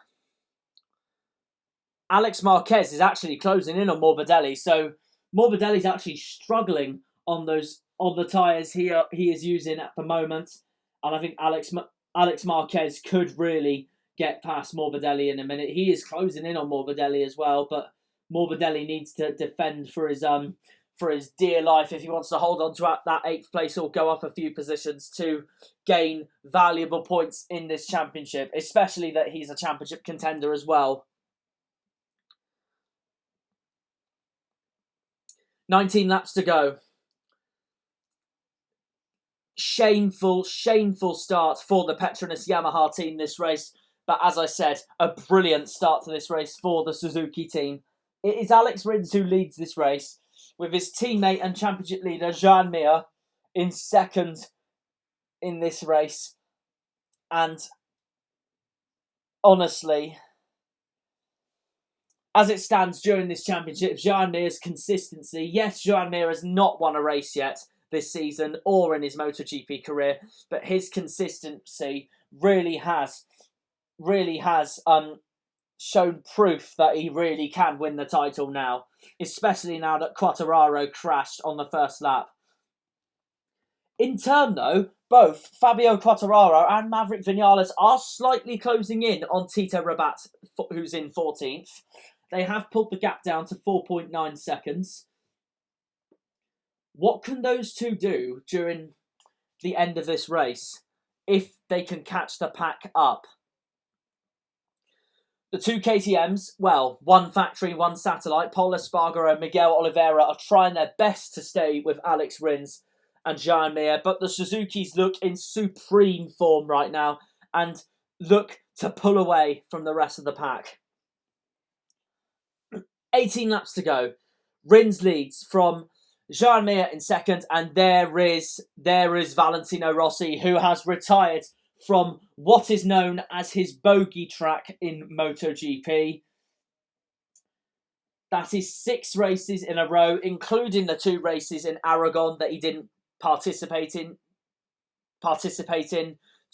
Alex Marquez is actually closing in on Morbidelli, so Morbidelli's actually struggling on the tyres he is using at the moment, and I think Alex Marquez could really get past Morbidelli in a minute. He is closing in on Morbidelli as well, but Morbidelli needs to defend for his dear life if he wants to hold on to that 8th place or go up a few positions to gain valuable points in this championship, especially that he's a championship contender as well. 19 laps to go. Shameful start for the Petronas Yamaha team this race. But as I said, a brilliant start to this race for the Suzuki team. It is Alex Rins who leads this race, with his teammate and championship leader Jean Mir in second in this race. And honestly, as it stands during this championship, Jean Mir's consistency, yes, Jean Mir has not won a race yet this season or in his MotoGP career, but his consistency really has shown proof that he really can win the title now, especially now that Quartararo crashed on the first lap. In turn, though, both Fabio Quartararo and Maverick Vinales are slightly closing in on Tito Rabat, who's in 14th. They have pulled the gap down to 4.9 seconds. What can those two do during the end of this race if they can catch the pack up? The two KTMs, well, one factory, one satellite, Pol Espargaro and Miguel Oliveira are trying their best to stay with Alex Rins and Jean Mir, but the Suzukis look in supreme form right now and look to pull away from the rest of the pack. 18 laps to go. Rins leads from Jean Mir in second, and there is Valentino Rossi, who has retired from what is known as his bogey track in MotoGP. That is 6 races in a row, including the 2 races in Aragon that he didn't participate in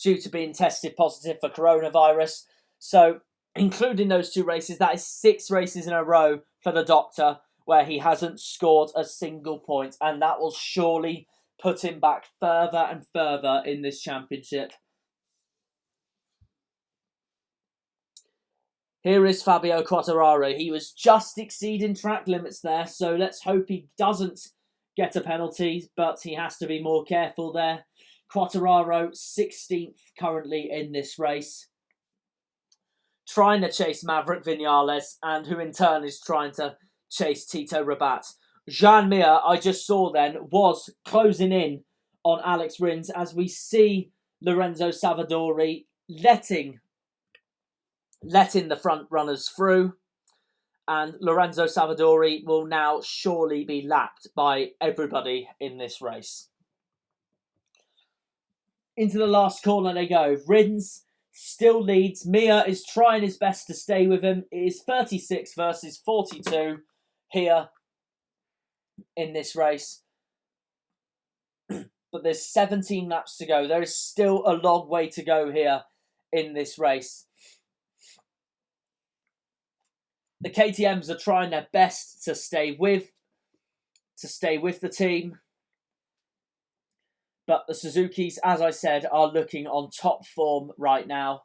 due to being tested positive for coronavirus. So, including those 2 races, that is 6 races in a row for the Doctor where he hasn't scored a single point, and that will surely put him back further and further in this championship. Here is Fabio Quartararo. He was just exceeding track limits there, so let's hope he doesn't get a penalty, but he has to be more careful there. Quartararo, 16th currently in this race, trying to chase Maverick Vinales, and who in turn is trying to chase Tito Rabat. Jean Mir, I just saw then, was closing in on Alex Rins as we see Lorenzo Savadori letting the front runners through, and Lorenzo Savadori will now surely be lapped by everybody in this race. Into the last corner they go. Rins still leads. Mir is trying his best to stay with him. It is 36 versus 42 here in this race. But there's 17 laps to go. There is still a long way to go here in this race. The KTMs are trying their best to stay with the team. But the Suzukis, as I said, are looking on top form right now.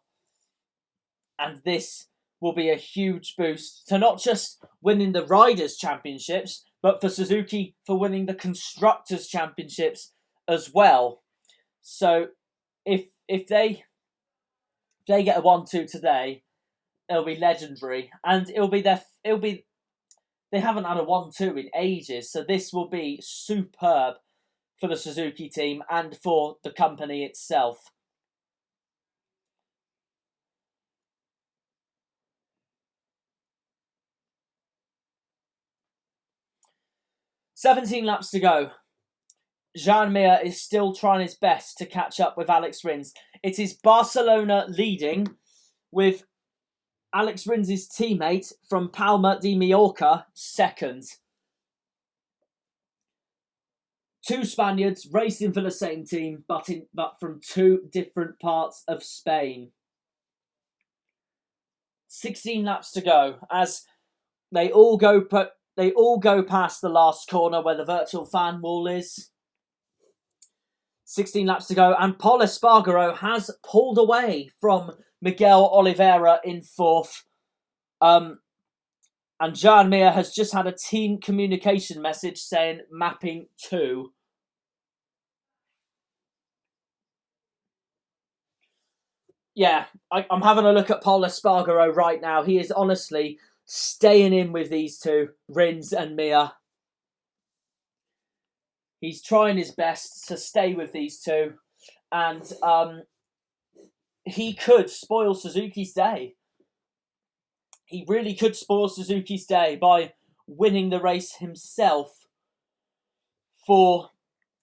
And this will be a huge boost to not just winning the Riders' Championships, but for Suzuki for winning the Constructors' Championships as well. So if they get a 1-2 today, it'll be legendary. And they haven't had a 1-2 in ages, so this will be superb for the Suzuki team and for the company itself. "17 laps to go. Jean Mir is still trying his best to catch up with Alex Rins. It is Barcelona leading, with Alex Rins' teammate from Palma de Mallorca second. 2 Spaniards racing for the same team, but from 2 different parts of Spain. 16 laps to go as they all go past the last corner where the virtual fan wall is. 16 laps to go, and Paul Espargaro has pulled away from Miguel Oliveira in 4th. And Jean Mir has just had a team communication message saying mapping 2. Yeah, I'm having a look at Paul Espargaro right now. He is honestly staying in with these 2, Rins and Mir. He's trying his best to stay with these 2. And he could spoil Suzuki's day. He really could spoil Suzuki's day by winning the race himself for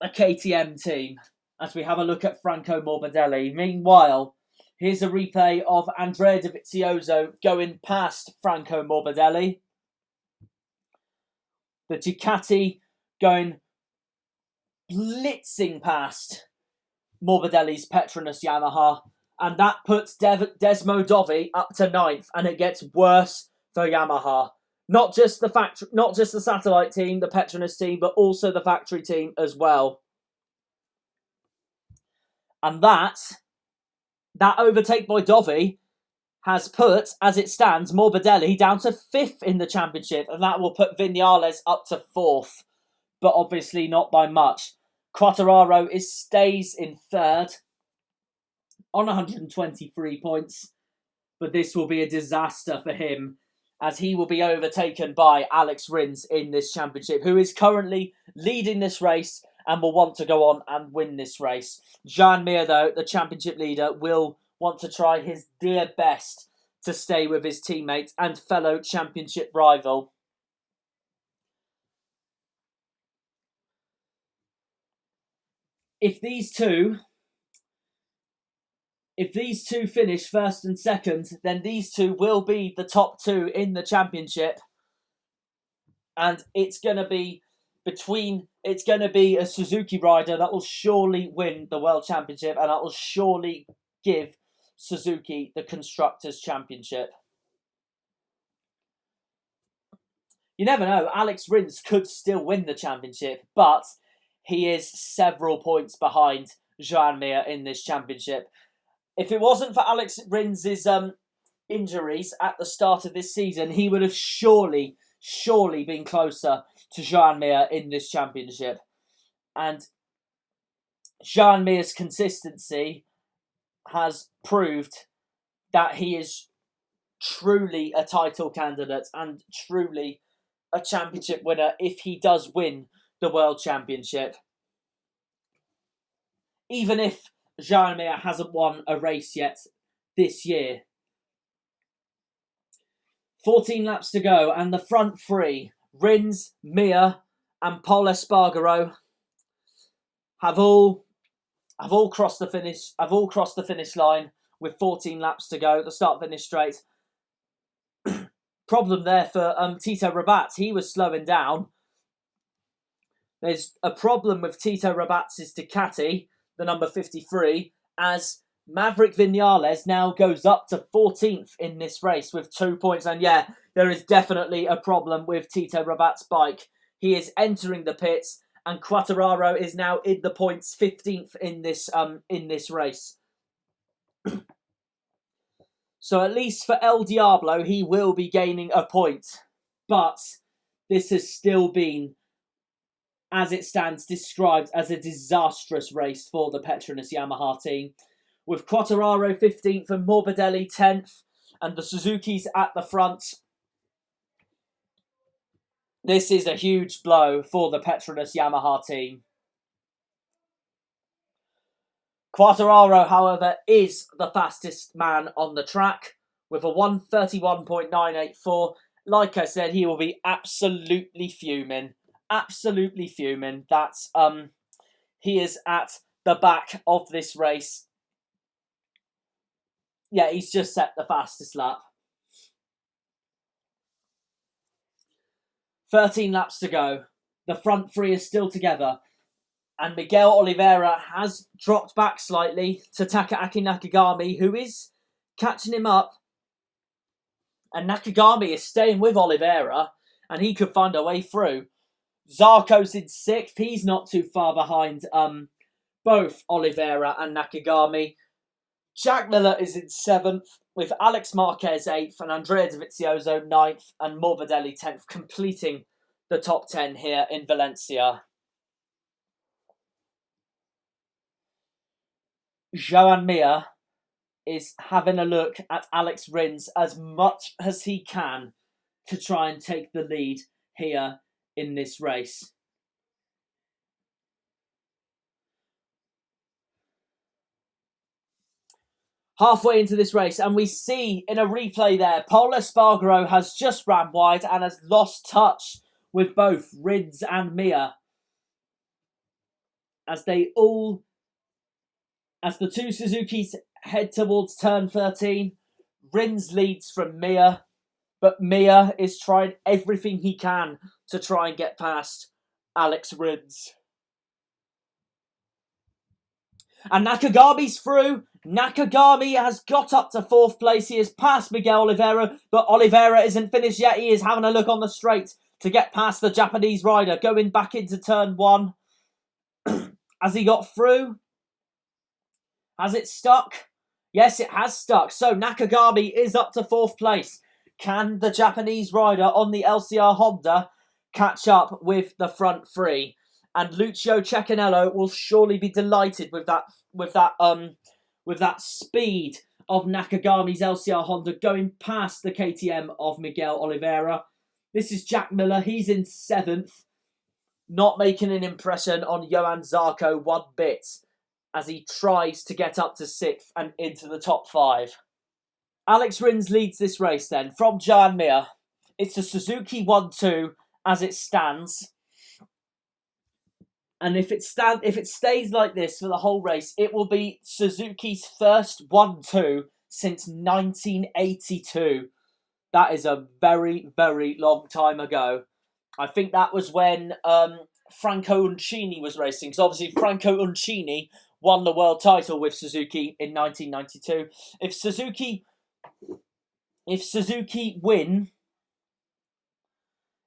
a KTM team. As we have a look at Franco Morbidelli. Meanwhile, here's a replay of Andrea Dovizioso going past Franco Morbidelli. The Ducati going blitzing past Morbidelli's Petronas Yamaha. And that puts Desmo Dovi up to 9th, and it gets worse for Yamaha. Not just the satellite team, the Petronas team, but also the factory team as well. And that overtake by Dovi has put, as it stands, Morbidelli down to 5th in the championship, and that will put Vinales up to 4th, but obviously not by much. Quartararo stays in 3rd on 123 points, but this will be a disaster for him as he will be overtaken by Alex Rins in this championship, who is currently leading this race and will want to go on and win this race. Jean Mir, though, the championship leader, will want to try his dear best to stay with his teammate and fellow championship rival. if these two finish first and second, then these two will be the top two in the championship. And it's going to be a Suzuki rider that will surely win the World Championship, and that will surely give Suzuki the Constructors' Championship. You never know, Alex Rins could still win the championship, but he is several points behind Joan Mir in this championship. If it wasn't for Alex Rins' injuries at the start of this season, he would have surely been closer to Joan Mir in this championship. And Joan Mir's consistency has proved that he is truly a title candidate and truly a championship winner if he does win the World Championship. Even if Joan Mir hasn't won a race yet this year. 14 laps to go, and the front three, Rins, Mir, and Pol Espargaro, have all crossed the finish. Have all crossed the finish line with 14 laps to go. The start-finish straight. Problem there for Tito Rabat. He was slowing down. There's a problem with Tito Rabat's Ducati, the number 53, as Maverick Vinales now goes up to 14th in this race with 2 points. And yeah, there is definitely a problem with Tito Rabat's bike. He is entering the pits, and Quartararo is now in the points 15th in this race. So at least for El Diablo, he will be gaining a point. But this has still been, as it stands, described as a disastrous race for the Petronas Yamaha team. With Quartararo 15th and Morbidelli 10th, and the Suzukis at the front. This is a huge blow for the Petronas Yamaha team. Quartararo, however, is the fastest man on the track with a 1:31.984. Like I said, he will be absolutely fuming. Absolutely fuming. That's he is at the back of this race. Yeah, he's just set the fastest lap. 13 laps to go. The front three are still together. And Miguel Oliveira has dropped back slightly to Takaaki Nakagami, who is catching him up. And Nakagami is staying with Oliveira, and he could find a way through. Zarco's in 6th. He's not too far behind both Oliveira and Nakagami. Jack Miller is in 7th, with Alex Marquez 8th and Andrea Dovizioso 9th and Morbidelli 10th, completing the top 10 here in Valencia. Joan Mir is having a look at Alex Rins as much as he can to try and take the lead here in this race. Halfway into this race, and we see in a replay there, Pol Espargaro has just ran wide and has lost touch with both Rins and Mir. As the two Suzukis head towards turn 13, Rins leads from Mir, but Mir is trying everything he can to try and get past Alex Rins. And Nakagami's through. Nakagami has got up to 4th place. He has passed Miguel Oliveira, but Oliveira isn't finished yet. He is having a look on the straight to get past the Japanese rider, going back into turn 1. Has he got through? Has it stuck? Yes, it has stuck. So Nakagami is up to 4th place. Can the Japanese rider on the LCR Honda catch up with the front three? And Lucio Cecchinello will surely be delighted with that speed of Nakagami's LCR Honda going past the KTM of Miguel Oliveira. This is Jack Miller. He's in 7th, not making an impression on Johan Zarco one bit as he tries to get up to 6th and into the top 5. Alex Rins leads this race then from Joan Mir. It's a Suzuki 1-2 as it stands. And if it stays like this for the whole race, it will be Suzuki's first 1-2 since 1982. That is a very, very long time ago. I think that was when Franco Uncini was racing. Because obviously Franco Uncini won the world title with Suzuki in 1992. If Suzuki win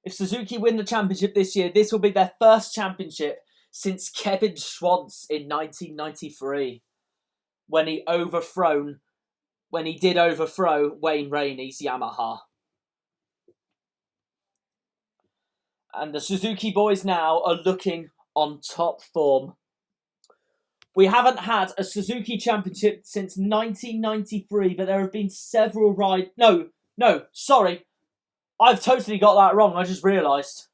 the championship this year, this will be their first championship since Kevin Schwantz in 1993, when he did overthrow Wayne Rainey's Yamaha. And the Suzuki boys now are looking on top form. We haven't had a Suzuki championship since 1993, but there have been several rides. No, sorry. I've totally got that wrong. I just realised.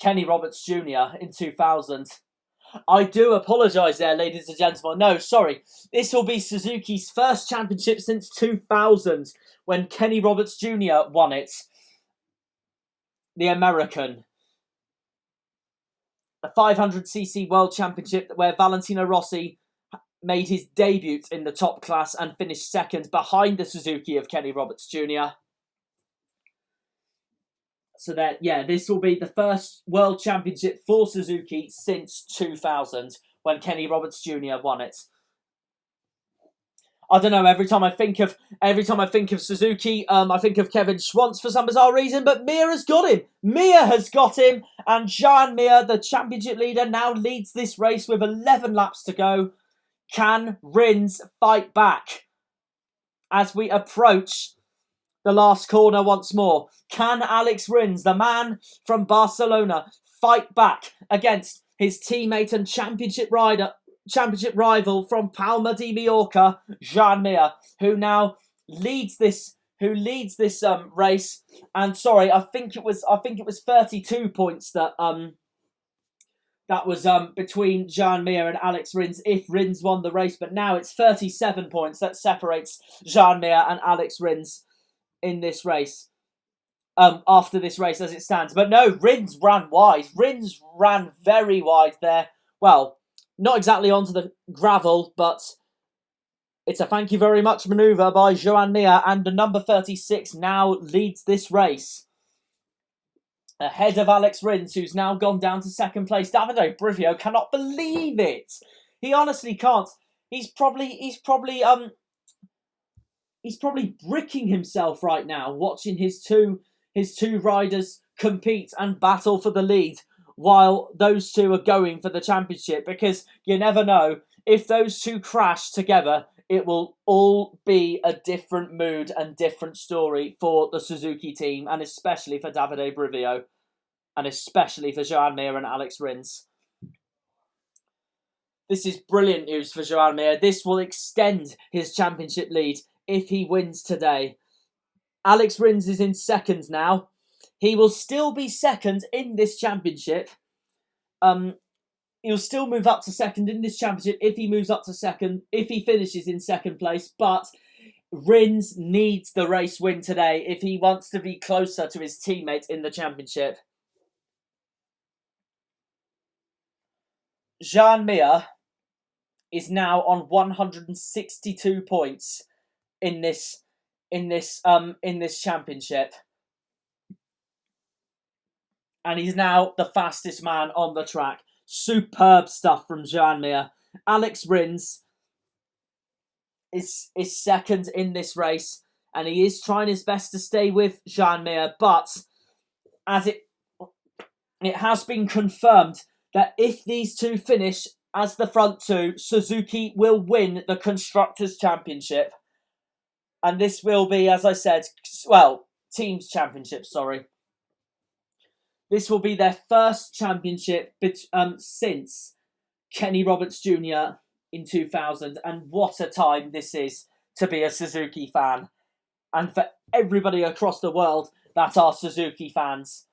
Kenny Roberts Jr. in 2000. I do apologise there, ladies and gentlemen. No, sorry. This will be Suzuki's first championship since 2000, when Kenny Roberts Jr. won it. The American. The 500cc World Championship, where Valentino Rossi made his debut in the top class and finished second behind the Suzuki of Kenny Roberts Jr. So that, this will be the first World Championship for Suzuki since 2000, when Kenny Roberts Jr. won it. I don't know, every time I think of Suzuki, I think of Kevin Schwantz for some bizarre reason, but Mir has got him. Mir has got him, and Joan Mir, the championship leader, now leads this race with 11 laps to go. Can Rins fight back as we approach the last corner once more? Can Alex Rins, the man from Barcelona, fight back against his teammate and championship rival from Palma de Mallorca, Joan Mir, who now leads this race? And sorry, I think it was 32 points that was between Joan Mir and Alex Rins if Rins won the race, but now it's 37 points that separates Joan Mir and Alex Rins in this race. After this race as it stands. But no, Rins ran wide. Rins ran very wide there. Well, not exactly onto the gravel, but it's a thank you very much manoeuvre by Joan Mir, and the number 36 now leads this race. Ahead of Alex Rins, who's now gone down to second place. Davide Brivio cannot believe it. He honestly can't. He's probably bricking himself right now, watching his two riders compete and battle for the lead while those two are going for the championship, because you never know, if those two crash together, it will all be a different mood and different story for the Suzuki team, and especially for Davide Brivio, and especially for Joan Mir and Alex Rins. This is brilliant news for Joan Mir. This will extend his championship lead if he wins today. Alex Rins is in second now. He will still be second in this championship. He'll still move up to second in this championship if he moves up to second, if he finishes in second place. But Rins needs the race win today if he wants to be closer to his teammate in the championship. Joan Mir is now on 162 points in this championship, and he's now the fastest man on the track. Superb stuff from Joan Mir. Alex Rins is second in this race, and he is trying his best to stay with Joan Mir, but as it has been confirmed that if these two finish as the front two, Suzuki will win the Constructors' Championship. And this will be, as I said, Teams Championship, sorry. This will be their first championship since Kenny Roberts Jr. in 2000. And what a time this is to be a Suzuki fan. And for everybody across the world that are Suzuki fans,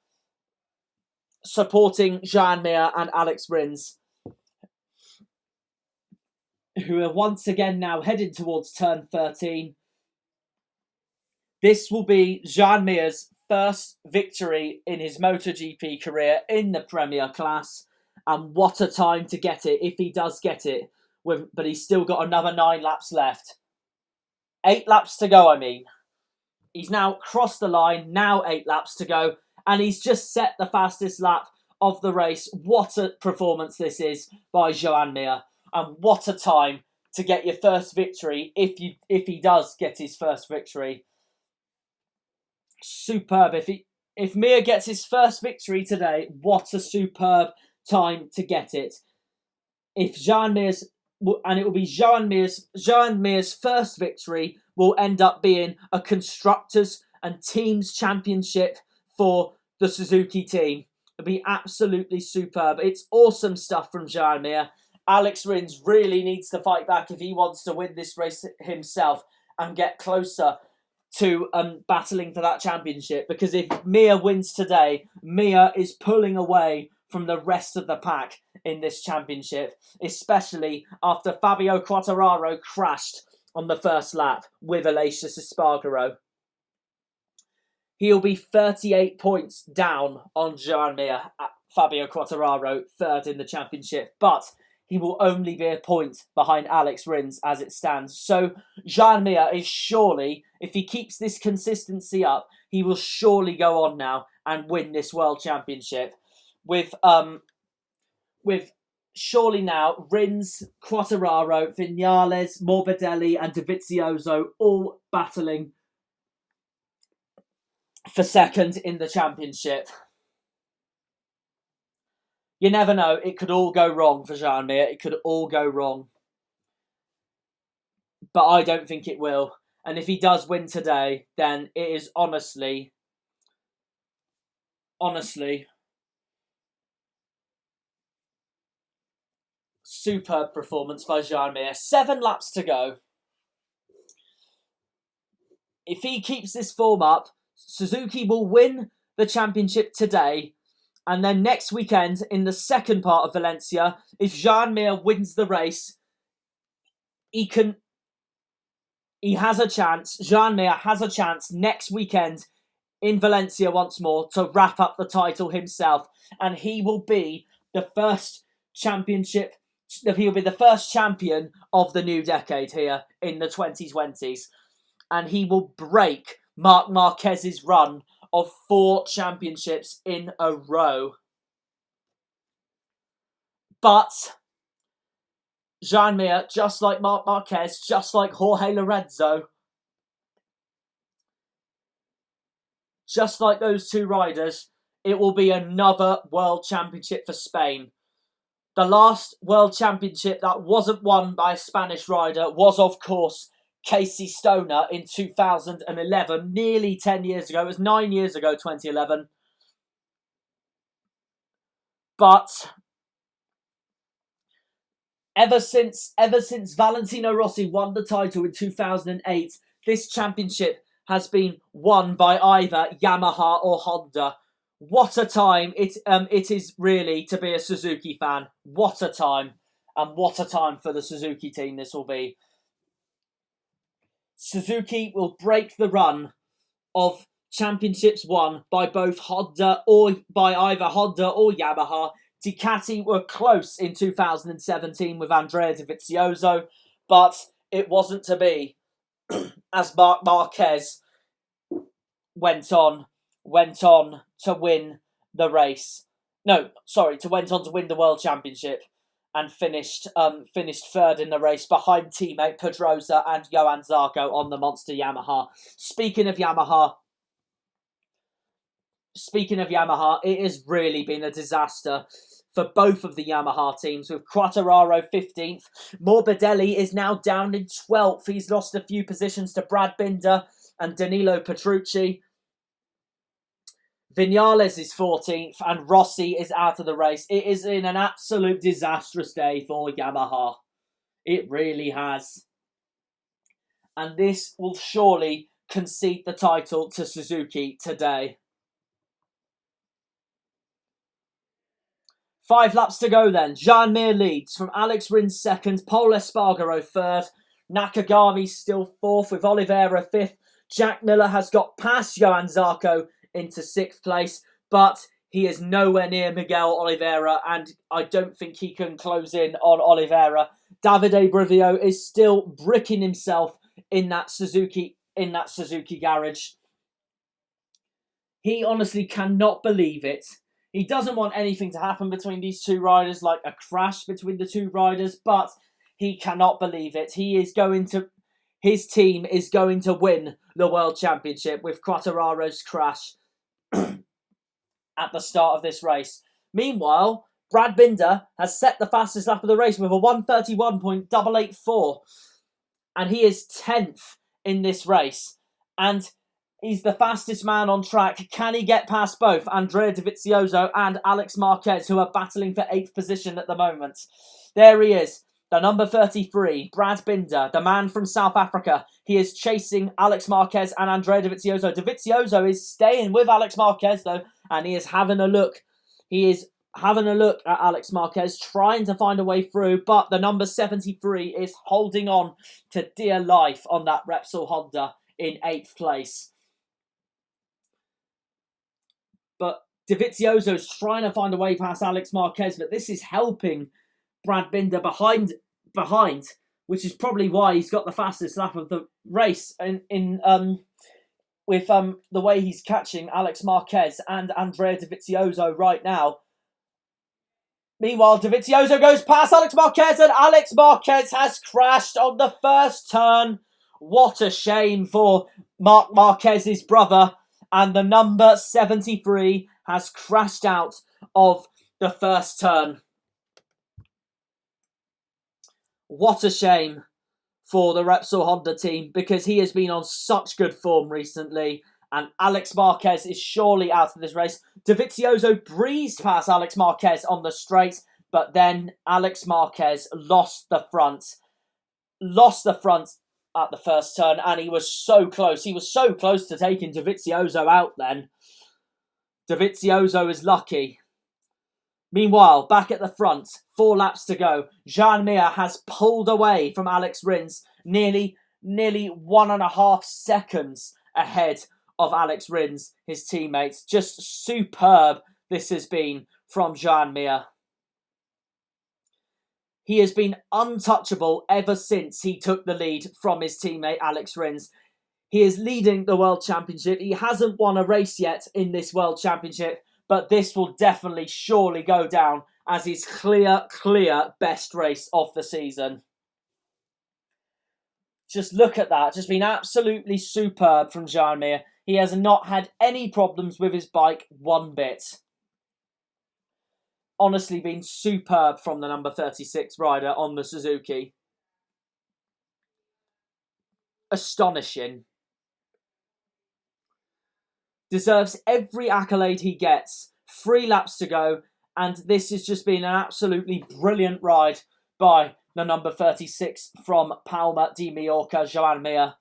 supporting Joan Mir and Alex Rins, who are once again now heading towards turn 13. This will be Joan Mir's first victory in his MotoGP career in the Premier class, And what a time to get it, if he does get it. But he's still got another 9 laps left. 8 laps to go, I mean. He's now crossed the line, now 8 laps to go. And he's just set the fastest lap of the race. What a performance this is by Joan Mir. And what a time to get your first victory, if he does get his first victory. Superb. If Mir gets his first victory today, what a superb time to get it. If Joan Mir's, and it will be Joan Mir's first victory, will end up being a Constructors and Teams Championship for the Suzuki team. It'll be absolutely superb. It's awesome stuff from Joan Mir. Alex Rins really needs to fight back if he wants to win this race himself and get closer to battling for that championship. Because if Mir wins today, Mir is pulling away from the rest of the pack in this championship, especially after Fabio Quartararo crashed on the first lap with Aleix Espargaro. He'll be 38 points down on Joan Mir, Fabio Quartararo, third in the championship, but he will only be a point behind Alex Rins as it stands. So Joan Mir is surely, if he keeps this consistency up, he will surely go on now and win this World Championship. With surely now Rins, Quartararo, Viñales, Morbidelli and Dovizioso all battling for second in the championship. You never know. It could all go wrong for Joan Mir. It could all go wrong. But I don't think it will. And if he does win today, then it is honestly, superb performance by Joan Mir. 7 laps to go. If he keeps this form up, Suzuki will win the championship today. And then next weekend, in the second part of Valencia, if Joan Mir wins the race, Joan Mir has a chance next weekend in Valencia once more to wrap up the title himself. And he will be the first champion of the new decade here in the 2020s. And he will break Marc Marquez's run of 4 championships in a row. But Joan Mir, just like Marc Marquez, just like Jorge Lorenzo, just like those 2 riders, it will be another World Championship for Spain. The last World Championship that wasn't won by a Spanish rider was, of course, Casey Stoner in 2011, nearly 10 years ago. It was 9 years ago, 2011. But ever since Valentino Rossi won the title in 2008, this championship has been won by either Yamaha or Honda. What a time it is really to be a Suzuki fan. What a time. And what a time for the Suzuki team this will be. Suzuki will break the run of championships won by both Honda or by either Honda or Yamaha. Ducati were close in 2017 with Andrea Dovizioso, but it wasn't to be as Marc Marquez went on to win the race. Went on to win the World Championship and finished third in the race behind teammate Pedrosa and Johann Zarco on the Monster Yamaha. Speaking of Yamaha, it has really been a disaster for both of the Yamaha teams, with Quartararo 15th. Morbidelli is now down in 12th. He's lost a few positions to Brad Binder and Danilo Petrucci. Viñales is 14th and Rossi is out of the race. It is in an absolute disastrous day for Yamaha. It really has. And this will surely concede the title to Suzuki today. 5 laps to go then. Joan Mir leads from Alex Rins second, Pol Espargaro third, Nakagami still fourth with Oliveira fifth. Jack Miller has got past Johann Zarco into 6th place, but He is nowhere near Miguel Oliveira, and I don't think he can close in on Oliveira. Davide Brivio is still bricking himself in that Suzuki garage. He honestly cannot believe it. He doesn't want anything to happen between these two riders, like a crash between the two riders, but he cannot believe it. His team is going to win the World Championship with Quartararo's crash at the start of this race. Meanwhile, Brad Binder has set the fastest lap of the race with a 1:31.884, and he is 10th in this race. And he's the fastest man on track. Can he get past both Andrea Dovizioso and Alex Marquez, who are battling for 8th position at the moment? There he is, the number 33, Brad Binder, the man from South Africa. He is chasing Alex Marquez and Andrea Dovizioso. Dovizioso is staying with Alex Marquez, though, and he is having a look. He is having a look at Alex Marquez, trying to find a way through, but the number 73 is holding on to dear life on that Repsol Honda in 8th place. But Dovizioso's trying to find a way past Alex Marquez, but this is helping Brad Binder behind, which is probably why he's got the fastest lap of the race with the way he's catching Alex Marquez and Andrea Dovizioso right now. Meanwhile, Dovizioso goes past Alex Marquez, and Alex Marquez has crashed on the first turn. What a shame for Marc Marquez's brother. And the number 73 has crashed out of the first turn. What a shame for the Repsol Honda team, because he has been on such good form recently. And Alex Marquez is surely out of this race. Dovizioso breezed past Alex Marquez on the straight, but then Alex Marquez lost the front at the first turn, and he was so close. He was so close to taking Dovizioso out then. Dovizioso is lucky. Meanwhile, back at the front, 4 laps to go. Joan Mir has pulled away from Alex Rins, nearly 1.5 seconds ahead of Alex Rins, his teammates. Just superb this has been from Joan Mir. He has been untouchable ever since he took the lead from his teammate Alex Rins. He is leading the World Championship. He hasn't won a race yet in this World Championship, but this will definitely, surely go down as his clear best race of the season. Just look at that. Just been absolutely superb from Joan Mir. He has not had any problems with his bike one bit. Honestly been superb from the number 36 rider on the Suzuki. Astonishing. Deserves every accolade he gets. 3 laps to go, and this has just been an absolutely brilliant ride by the number 36 from Palma de Mallorca, Joan Mir.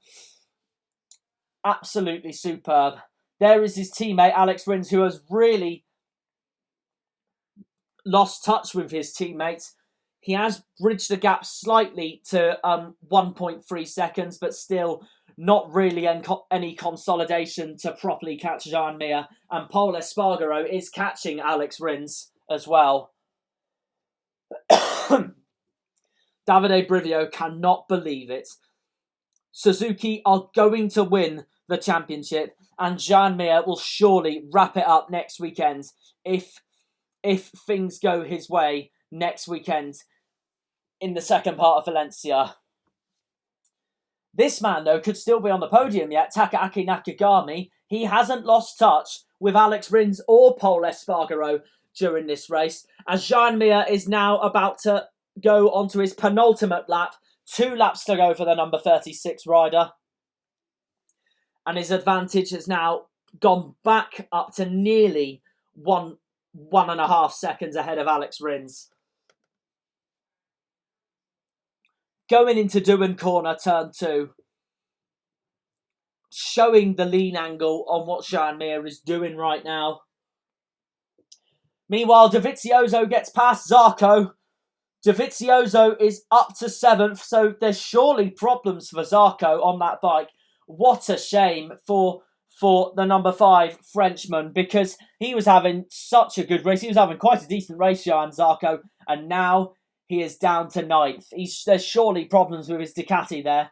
Absolutely superb. There is his teammate Alex Rins, who has really lost touch with his teammates. He has bridged the gap slightly to 1.3 seconds, but still not really any consolidation to properly catch Joan Mir. And Pol Espargaro is catching Alex Rins as well. Davide Brivio cannot believe it. Suzuki are going to win the championship, and Joan Mir will surely wrap it up next weekend if things go his way next weekend in the second part of Valencia. This man, though, could still be on the podium yet, Takaaki Nakagami. He hasn't lost touch with Alex Rins or Pol Espargaro during this race, as Joan Mir is now about to go onto his penultimate lap. 2 laps to go for the number 36 rider. And his advantage has now gone back up to nearly 1.5 seconds ahead of Alex Rins. Going into Doohan Corner, turn 2. Showing the lean angle on what Joan Mir is doing right now. Meanwhile, Dovizioso gets past Zarco. Dovizioso is up to 7th, so there's surely problems for Zarco on that bike. What a shame for for the number 5 Frenchman, because he was having such a good race. He was having quite a decent race, Johann Zarco, and now he is down to 9th. There's surely problems with his Ducati there,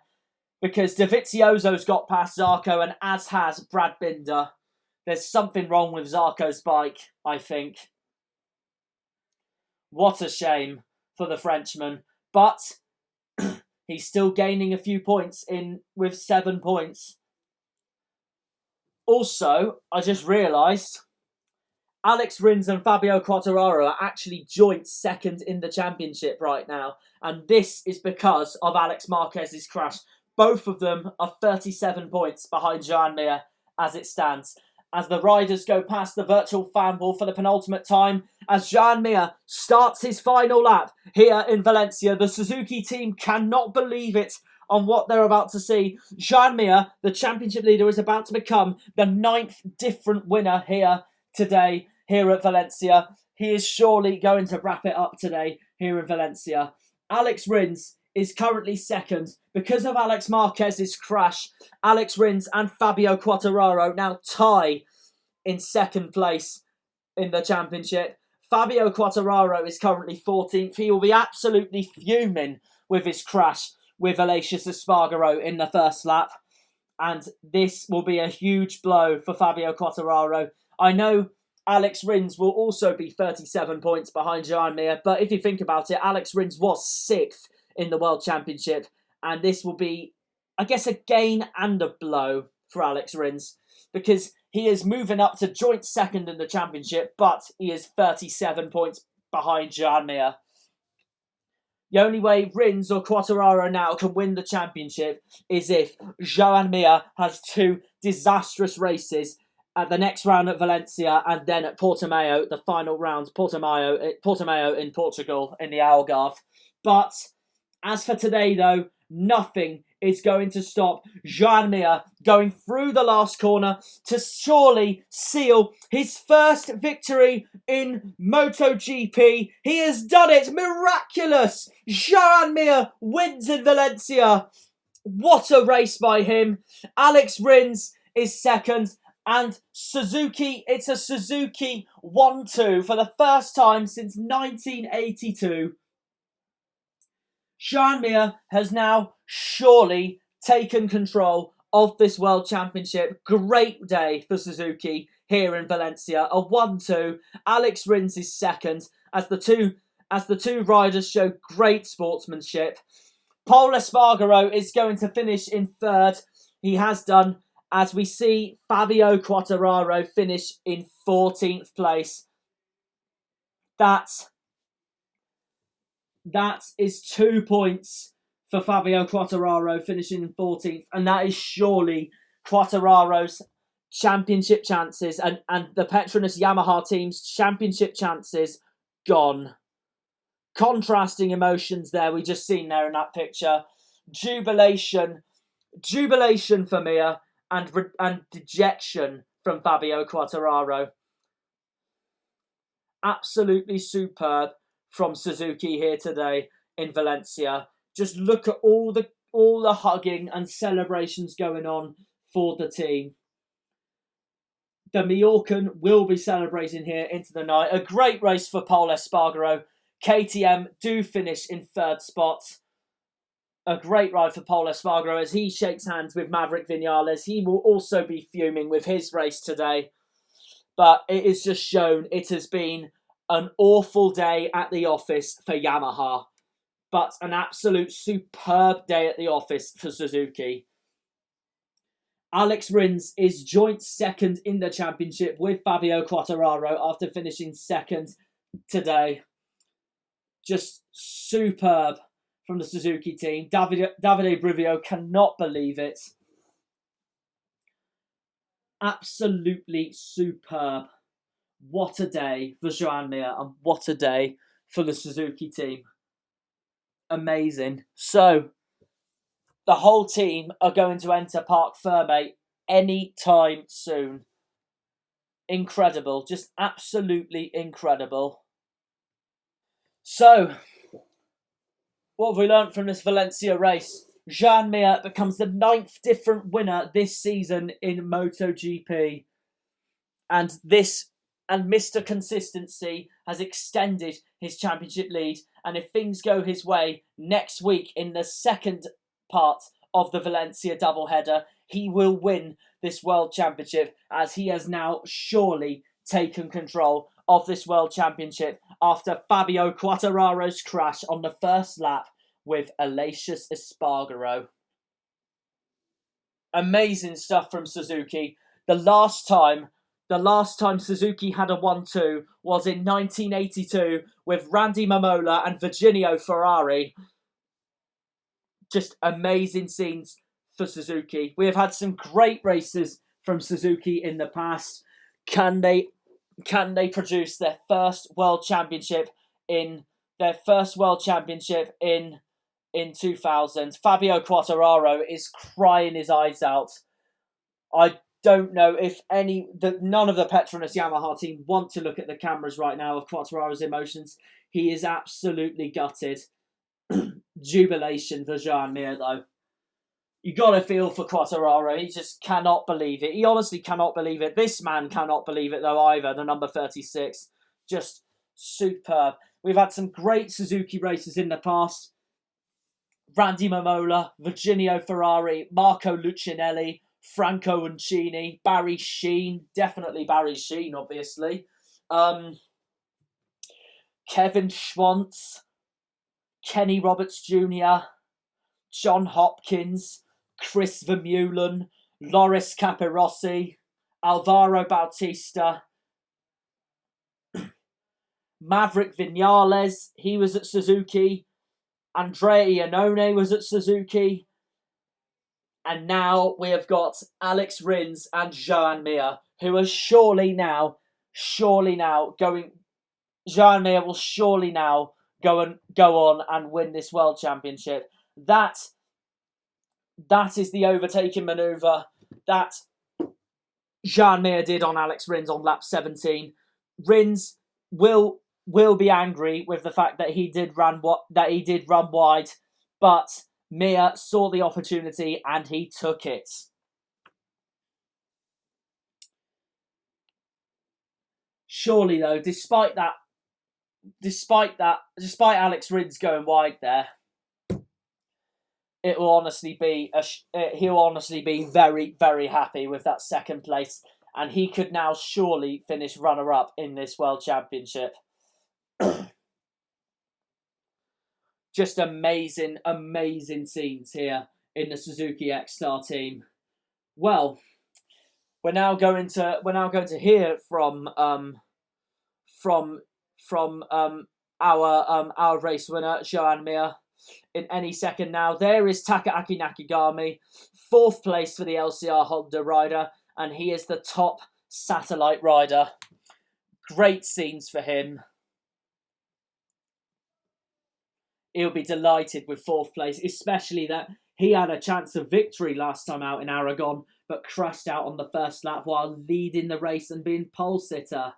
because Dovizioso's got past Zarco, and as has Brad Binder. There's something wrong with Zarco's bike, I think. What a shame for the Frenchman. But he's still gaining a few points with 7 points. Also, I just realised Alex Rins and Fabio Quartararo are actually joint second in the championship right now. And this is because of Alex Marquez's crash. Both of them are 37 points behind Joan Mir as it stands. As the riders go past the virtual fan wall for the penultimate time, as Joan Mir starts his final lap here in Valencia, the Suzuki team cannot believe it on what they're about to see. Joan Mir, the championship leader, is about to become the 9th different winner here today, here at Valencia. He is surely going to wrap it up today here in Valencia. Alex Rins is currently second. Because of Alex Marquez's crash, Alex Rins and Fabio Quartararo now tie in second place in the championship. Fabio Quartararo is currently 14th. He will be absolutely fuming with his crash with Aleix Espargaro in the first lap. And this will be a huge blow for Fabio Quartararo. I know Alex Rins will also be 37 points behind Joan Mir, but if you think about it, Alex Rins was 6th in the World Championship, and this will be, I guess, a gain and a blow for Alex Rins, because he is moving up to joint second in the championship, but he is 37 points behind Joan Mir. The only way Rins or Quartararo now can win the championship is if Joan Mir has 2 disastrous races at the next round at Valencia and then at Portimao, the final round, Portimao in Portugal, in the Algarve. But as for today, though, nothing is going to stop Joan Mir going through the last corner to surely seal his first victory in Motogp. He has done it! Miraculous! Joan Mir wins in Valencia. What a race by him. Alex Rins is second. And Suzuki, it's a Suzuki 1-2 for the first time since 1982. Joan Mir has now surely taken control of this World Championship. Great day for Suzuki here in Valencia. A 1-2. Alex Rins is second as the two riders show great sportsmanship. Pol Espargaro is going to finish in third. He has done, as we see Fabio Quartararo finish in 14th place. That is 2 points for Fabio Quartararo finishing in 14th. And that is surely Quartararo's championship chances and the Petronas Yamaha team's championship chances gone. Contrasting emotions there, we just seen there in that picture. Jubilation for Mir. And dejection from Fabio Quartararo. Absolutely superb from Suzuki here today in Valencia. Just look at all the hugging and celebrations going on for the team. The Mallorcan will be celebrating here into the night. A great race for Pol Espargaro. KTM do finish in third spot. A great ride for Pol Espargaro as he shakes hands with Maverick Vinales. He will also be fuming with his race today. But it is just shown it has been an awful day at the office for Yamaha. But an absolute superb day at the office for Suzuki. Alex Rins is joint second in the championship with Fabio Quartararo after finishing second today. Just superb from the Suzuki team. Davide Brivio cannot believe it. Absolutely superb. What a day for Joan Mir and what a day for the Suzuki team. Amazing. So, the whole team are going to enter Parc Fermé any time soon. Incredible. Just absolutely incredible. So, what have we learned from this Valencia race? Joan Mir becomes the 9th different winner this season in MotoGP. And Mr. Consistency has extended his championship lead. And if things go his way next week in the second part of the Valencia doubleheader, he will win this World Championship, as he has now surely taken control of this World Championship after Fabio Quartararo's crash on the first lap with Aleix Espargaro. Amazing stuff from Suzuki. The last time Suzuki had a 1-2 was in 1982 with Randy Mamola and Virginio Ferrari. Just amazing scenes for Suzuki. We have had some great races from Suzuki in the past. Can they produce their first World Championship in 2000? Fabio Quartararo is crying his eyes out. I don't know if none of the Petronas Yamaha team want to look at the cameras right now of Quartararo's emotions. He is absolutely gutted. Jubilation for Joan Mir, though. You got to feel for Quartararo. He just cannot believe it. He honestly cannot believe it. This man cannot believe it, though, either. The number 36. Just superb. We've had some great Suzuki races in the past. Randy Mamola, Virginio Ferrari, Marco Lucinelli, Franco Uncini, Barry Sheen. Definitely Barry Sheen, obviously. Kevin Schwantz, Kenny Roberts Jr., John Hopkins, Chris Vermeulen, Loris Capirossi, Alvaro Bautista, Maverick Vinales, he was at Suzuki, Andrea Iannone was at Suzuki, and now we have got Alex Rins and Joan Mir, who are surely now going. Joan Mir will surely now go on and win this World Championship. That is the overtaking manoeuvre that Joan Mir did on Alex Rins on lap 17. Rins will be angry with the fact that he did run wide, but Mir saw the opportunity and he took it. Surely, though, despite Alex Rins going wide there, he'll honestly be very, very happy with that second place, and he could now surely finish runner-up in this World Championship. Just amazing scenes here in the Suzuki X-Star team. Well, we're now going to hear from our race winner Joan Mir in any second now. There is Takaaki Nakagami, 4th place for the LCR Honda rider, and he is the top satellite rider. Great scenes for him. He'll be delighted with 4th place, especially that he had a chance of victory last time out in Aragon, but crashed out on the first lap while leading the race and being pole sitter.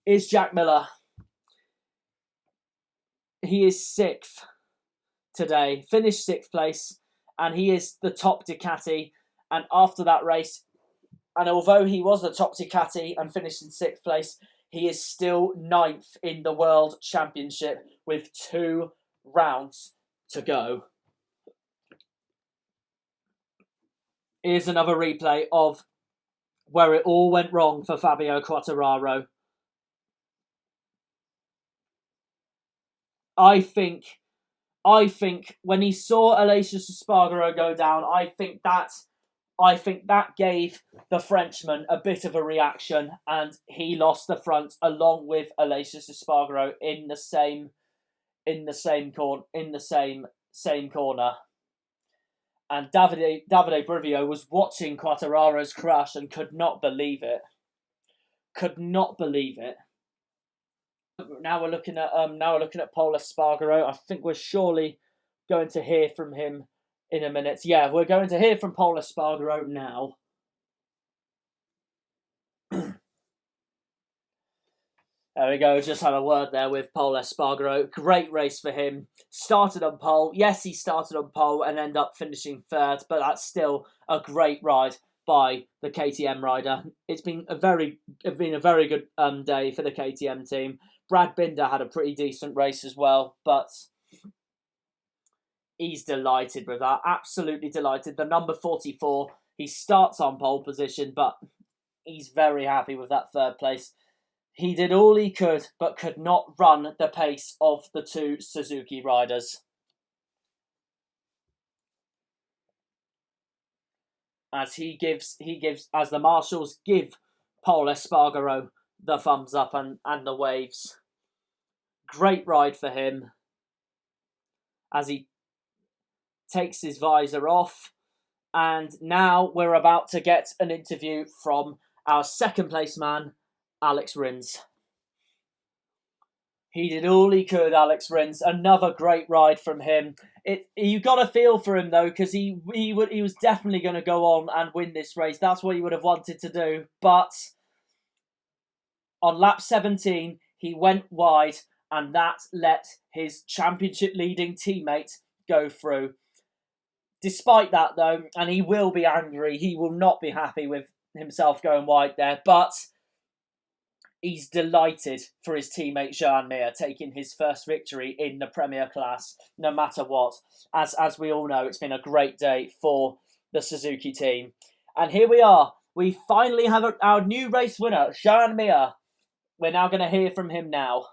Is Jack Miller. He is 6th today, finished 6th place, and he is the top Ducati. And after that race, and although he was the top Ducati and finished in 6th place, he is still 9th in the World Championship with 2 rounds to go. Here's another replay of where it all went wrong for Fabio Quartararo. I think when he saw Aleix Espargaro go down, I think that gave the Frenchman a bit of a reaction, and he lost the front along with Aleix Espargaro in the same corner. And Davide Brivio was watching Quartararo's crash and could not believe it. Now we're looking at Pol Espargaro. I think we're surely going to hear from him in a minute. Yeah, we're going to hear from Pol Espargaro now. There we go, just had a word there with Pol Espargaro. Great race for him. Started on pole. Yes, he started on pole and ended up finishing third, but that's still a great ride by the KTM rider. It's been a very good day for the KTM team. Brad Binder had a pretty decent race as well, but he's delighted with that. Absolutely delighted. The number 44, he starts on pole position, but he's very happy with that third place. He did all he could, but could not run the pace of the two Suzuki riders. As as the marshals give Pol Espargaro the thumbs up and the waves. Great ride for him. As he takes his visor off. And now we're about to get an interview from our second place man, Alex Rins. He did all he could, Alex Rins. Another great ride from him. You got to feel for him though, because he was definitely going to go on and win this race. That's what he would have wanted to do. But on lap 17, he went wide, and that let his championship leading teammate go through. Despite that though, and he will be angry, he will not be happy with himself going wide there, but he's delighted for his teammate Jean Mir taking his first victory in the Premier class, no matter what. As we all know, it's been a great day for the Suzuki team. And here we are. We finally have our new race winner, Jean Mir. We're now going to hear from him now.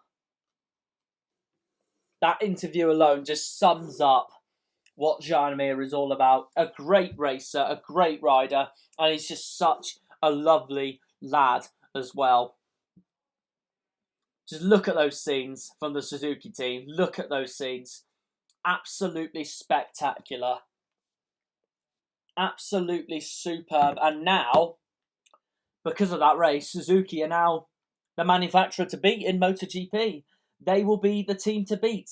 That interview alone just sums up what Jean Mir is all about. A great racer, a great rider, and he's just such a lovely lad as well. Just look at those scenes from the Suzuki team. Look at those scenes. Absolutely spectacular. Absolutely superb. And now, because of that race, Suzuki are now the manufacturer to beat in Motogp. They will be the team to beat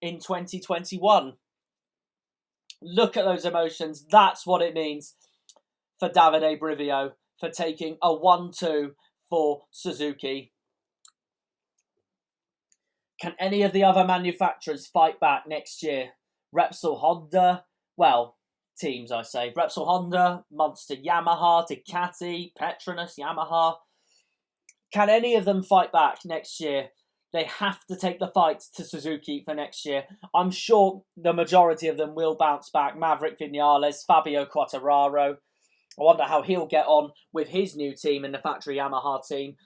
in 2021. Look at those emotions. That's what it means for Davide Brivio for taking a 1-2 for Suzuki. Can any of the other manufacturers fight back next year? Repsol Honda, well, teams I say. Repsol Honda, Monster Yamaha, Ducati, Petronas, Yamaha. Can any of them fight back next year? They have to take the fight to Suzuki for next year. I'm sure the majority of them will bounce back. Maverick Vinales, Fabio Quartararo. I wonder how he'll get on with his new team in the factory Yamaha team.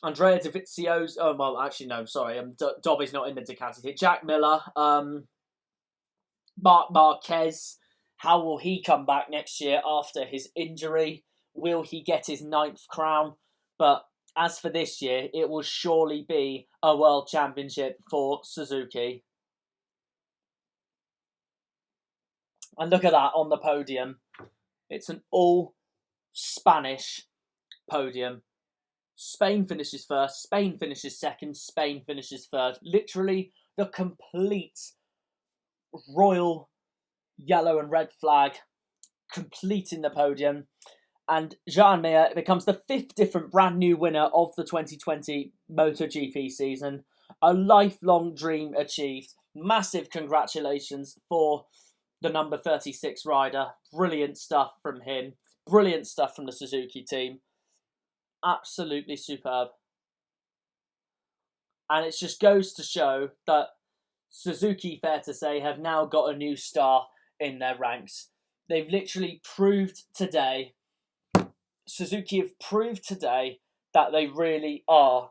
Andrea Dovizioso's... Oh, well, actually, no, sorry. Dobby's not in the Ducati. Jack Miller. Marc Marquez. How will he come back next year after his injury? Will he get his 9th crown? But as for this year, it will surely be a world championship for Suzuki. And look at that on the podium. It's an all Spanish podium. Spain finishes first, Spain finishes second, Spain finishes third. Literally the complete royal yellow and red flag completing the podium. And Jean Mir becomes the 5th different brand new winner of the 2020 MotoGP season. A lifelong dream achieved. Massive congratulations for the number 36 rider. Brilliant stuff from him. Brilliant stuff from the Suzuki team. Absolutely superb. And it just goes to show that Suzuki, fair to say, have now got a new star in their ranks. They've literally proved today, Suzuki have proved today that they really are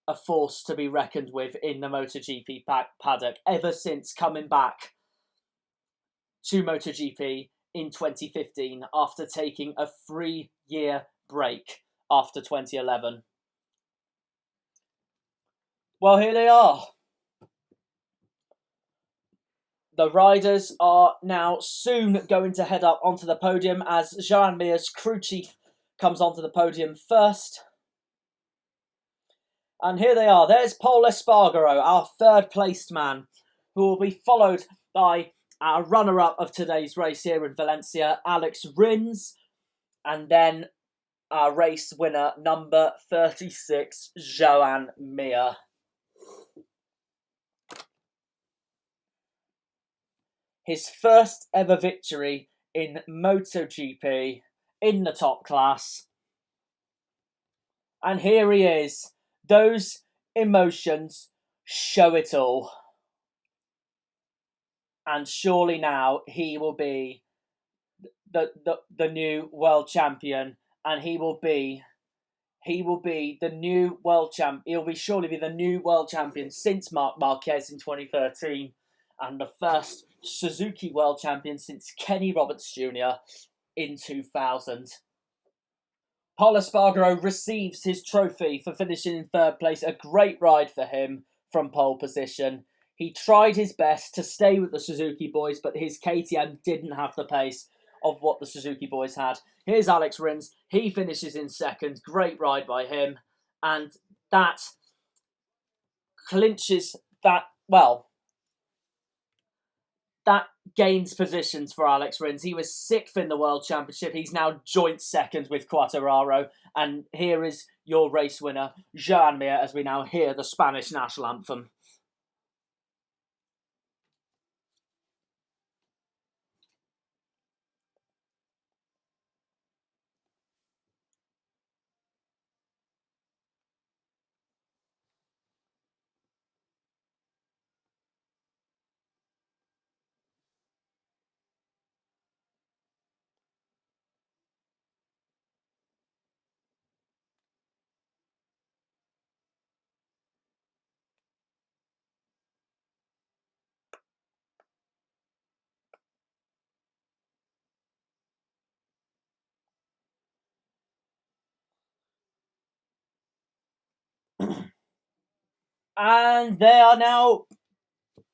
a force to be reckoned with in the MotoGP paddock ever since coming back to MotoGP in 2015 after taking a 3-year break after 2011. Well, here they are. The riders are now soon going to head up onto the podium as Jean Mir's crew chief comes onto the podium first. And here they are. There's Pol Espargaro, our 3rd placed man, who will be followed by our runner-up of today's race here in Valencia, Alex Rins. And then our race winner, number 36, Joan Mir. His first ever victory in Motogp in the top class. And here he is. Those emotions show it all. And surely now he will be the new world champion, and he will be the new world champ. He'll surely be the new world champion since Marc Marquez in 2013, and the first Suzuki world champion since Kenny Roberts Jr. in 2000. Pol Espargaro receives his trophy for finishing in third place. A great ride for him from pole position. He tried his best to stay with the Suzuki boys, but his KTM didn't have the pace of what the Suzuki boys had. Here's Alex Rins. He finishes in second. Great ride by him. And that clinches that, well, that gains positions for Alex Rins. He was 6th in the World Championship. He's now joint second with Quartararo. And here is your race winner, Joan Mir, as we now hear the Spanish national anthem. And they are now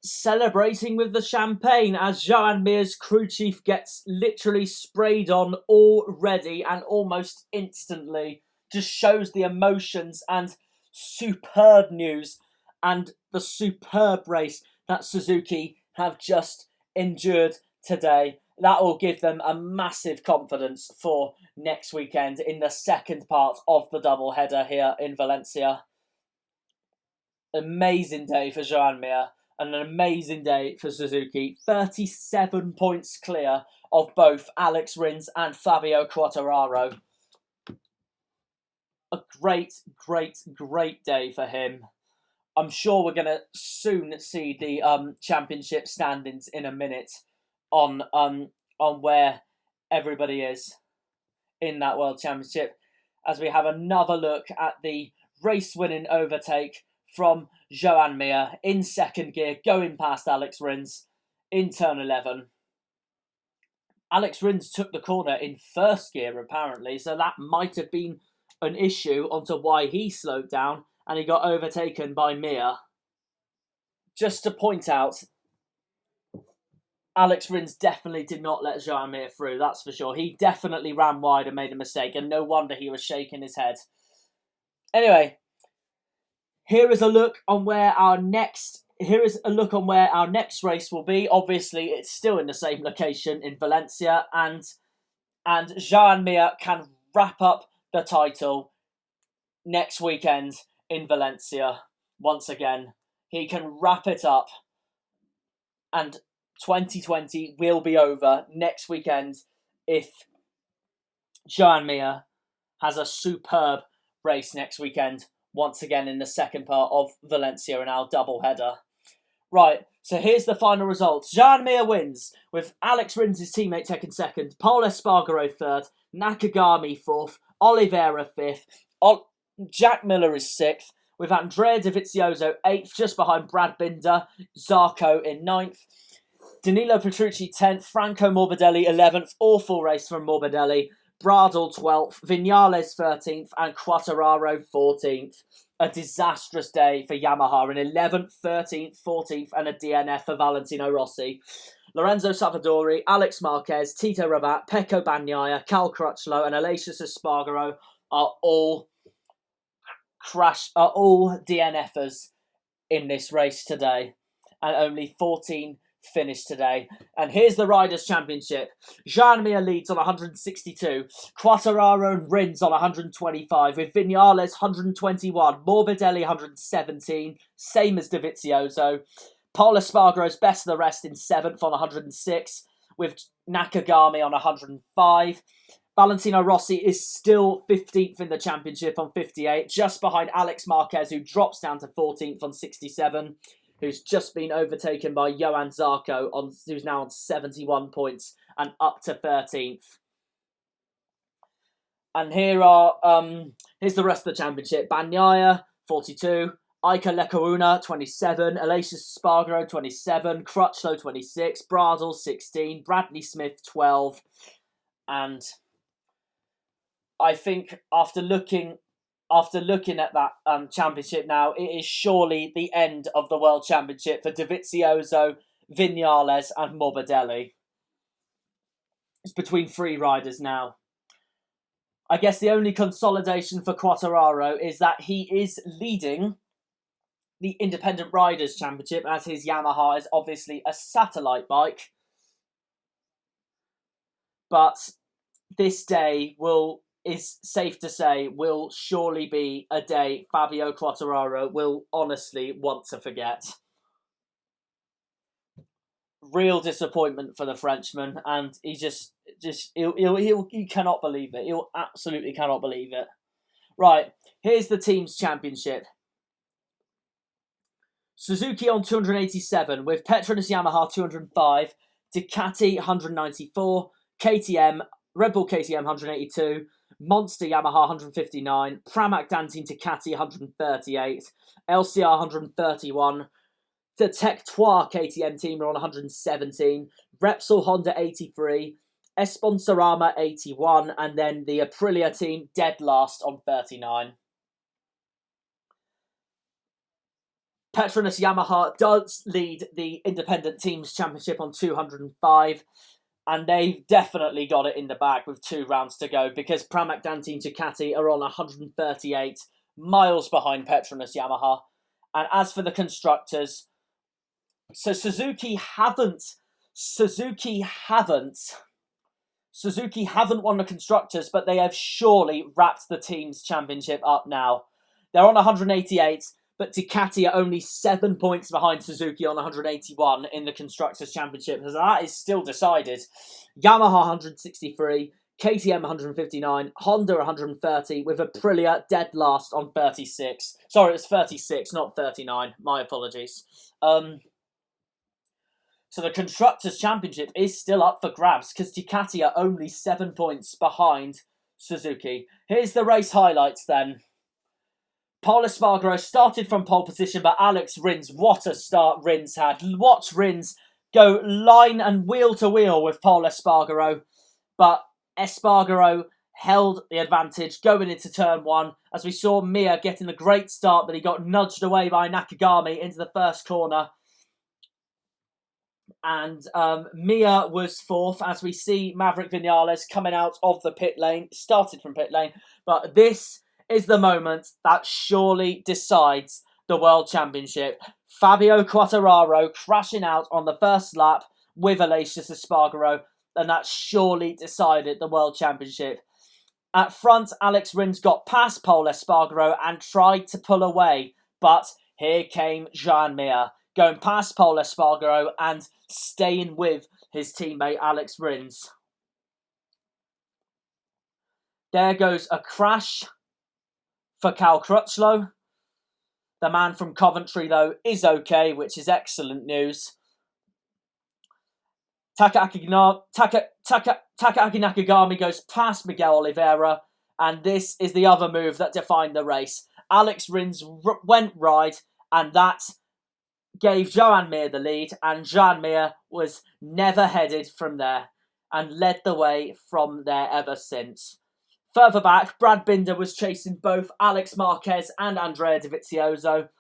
celebrating with the champagne as Joan Mir's crew chief gets literally sprayed on already and almost instantly. Just shows the emotions and superb news and the superb race that Suzuki have just endured today. That will give them a massive confidence for next weekend in the second part of the doubleheader here in Valencia. Amazing day for Joan Mir and an amazing day for Suzuki. 37 points clear of both Alex Rins and Fabio Quartararo. A great, great, great day for him. I'm sure we're going to soon see the championship standings in a minute on where everybody is in that World Championship, as we have another look at the race-winning overtake from Joan Mir in second gear, going past Alex Rins in turn 11. Alex Rins took the corner in first gear, apparently, so that might have been an issue onto why he slowed down and he got overtaken by Mir. Just to point out, Alex Rins definitely did not let Joan Mir through, that's for sure. He definitely ran wide and made a mistake, and no wonder he was shaking his head. Anyway, here is a look on where our next race will be. Obviously, it's still in the same location in Valencia, and Joan Mir can wrap up the title next weekend in Valencia. Once again, he can wrap it up, and 2020 will be over next weekend if Joan Mir has a superb race next weekend, once again in the second part of Valencia in our doubleheader. Right, so here's the final results. Joan Mir wins, with Alex Rins' teammate taking second, Pol Espargaro third, Nakagami fourth, Oliveira fifth, Jack Miller is sixth, with Andrea Dovizioso eighth, just behind Brad Binder, Zarco in ninth, Danilo Petrucci 10th, Franco Morbidelli 11th, awful race from Morbidelli, Bradl 12th, Vinales 13th, and Quartararo 14th. A disastrous day for Yamaha, an 11th, 13th, 14th, and a DNF for Valentino Rossi. Lorenzo Savadori, Alex Marquez, Tito Rabat, Pecco Bagnaia, Cal Crutchlow, and Aleix Espargaro are all DNFers in this race today, and only 14 finish today. And here's the Riders' Championship. Joan Mir leads on 162. Quartararo and Rins on 125, with Viñales 121, Morbidelli 117, same as Dovizioso. Pol Espargaro's best of the rest in 7th on 106, with Nakagami on 105. Valentino Rossi is still 15th in the championship on 58, just behind Alex Marquez, who drops down to 14th on 67, who's just been overtaken by Johan Zarco, who's now on 71 points and up to 13th. And here's the rest of the championship. Bagnaia, 42. Iker Lecuona, 27. Aleix Espargaro, 27. Crutchlow, 26. Bradle, 16. Bradley Smith, 12. And I think after looking at that championship now, it is surely the end of the World Championship for Dovizioso, Viñales and Morbidelli. It's between 3 riders now. I guess the only consolidation for Quartararo is that he is leading the Independent Riders' Championship, as his Yamaha is obviously a satellite bike. But this day is safe to say, will surely be a day Fabio Quartararo will honestly want to forget. Real disappointment for the Frenchman, and he he cannot believe it. He absolutely cannot believe it. Right, here's the team's championship. Suzuki on 287, with Petronas Yamaha 205, Ducati 194, KTM, Red Bull KTM 182, Monster Yamaha 159, Pramac Dantine Ducati 138, LCR 131, the Tech 3 KTM team are on 117, Repsol Honda 83, Esponsorama 81, and then the Aprilia team dead last on 39. Petronas Yamaha does lead the Independent Teams Championship on 205. And they've definitely got it in the bag with 2 rounds to go, because Pramac Dantine Ducati are on 138, miles behind Petronas Yamaha. And as for the constructors, so Suzuki haven't won the constructors, but they have surely wrapped the team's championship up now. They're on 188. But Ducati are only 7 points behind Suzuki on 181 in the Constructors' Championship. So that is still decided. Yamaha 163, KTM 159, Honda 130, with Aprilia dead last on 36. Sorry, it's 36, not 39. My apologies. So the Constructors' Championship is still up for grabs, because Ducati are only 7 points behind Suzuki. Here's the race highlights then. Pol Espargaro started from pole position, but Alex Rins, what a start Rins had. Watch Rins go line and wheel to wheel with Pol Espargaro, but Espargaro held the advantage going into turn 1, as we saw Mir getting a great start, but he got nudged away by Nakagami into the first corner. And Mir was 4th, as we see Maverick Viñales coming out of the pit lane, started from pit lane, but this is the moment that surely decides the World Championship. Fabio Quartararo crashing out on the first lap with Aleix Espargaro, and that surely decided the World Championship. At front, Alex Rins got past Pol Espargaro and tried to pull away, but here came Joan Mir, going past Pol Espargaro and staying with his teammate Alex Rins. There goes a crash for Cal Crutchlow. The man from Coventry, though, is okay, which is excellent news. Takaaki Nakagami goes past Miguel Oliveira, and this is the other move that defined the race. Alex Rins went right, and that gave Joan Mir the lead, and Joan Mir was never headed from there and led the way from there ever since. Further back, Brad Binder was chasing both Alex Marquez and Andrea Dovizioso.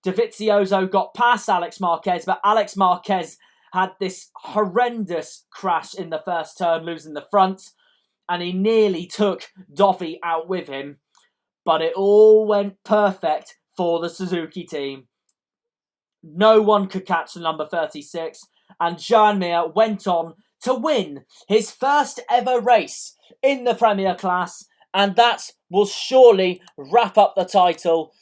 Dovizioso got past Alex Marquez, but Alex Marquez had this horrendous crash in the first turn, losing the front, and he nearly took Dovi out with him. But it all went perfect for the Suzuki team. No one could catch the number 36. and Joan Mir went on to win his first ever race in the Premier Class, and that will surely wrap up the title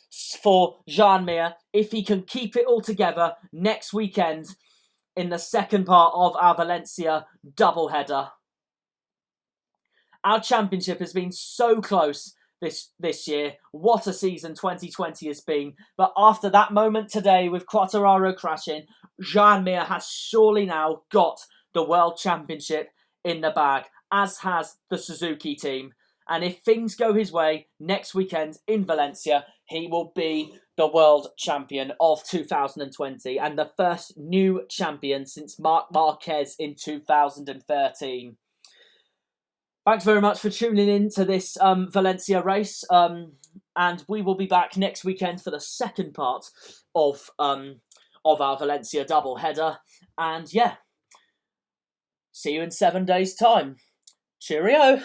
for Joan Mir if he can keep it all together next weekend in the second part of our Valencia doubleheader. Our championship has been so close this year. What a season 2020 has been. But after that moment today with Quartararo crashing, Joan Mir has surely now got the World Championship in the bag, as has the Suzuki team. And if things go his way next weekend in Valencia, he will be the world champion of 2020 and the first new champion since Marc Marquez in 2013. Thanks very much for tuning in to this Valencia race, and we will be back next weekend for the second part of our Valencia double header. And yeah, see you in 7 days' time. Cheerio!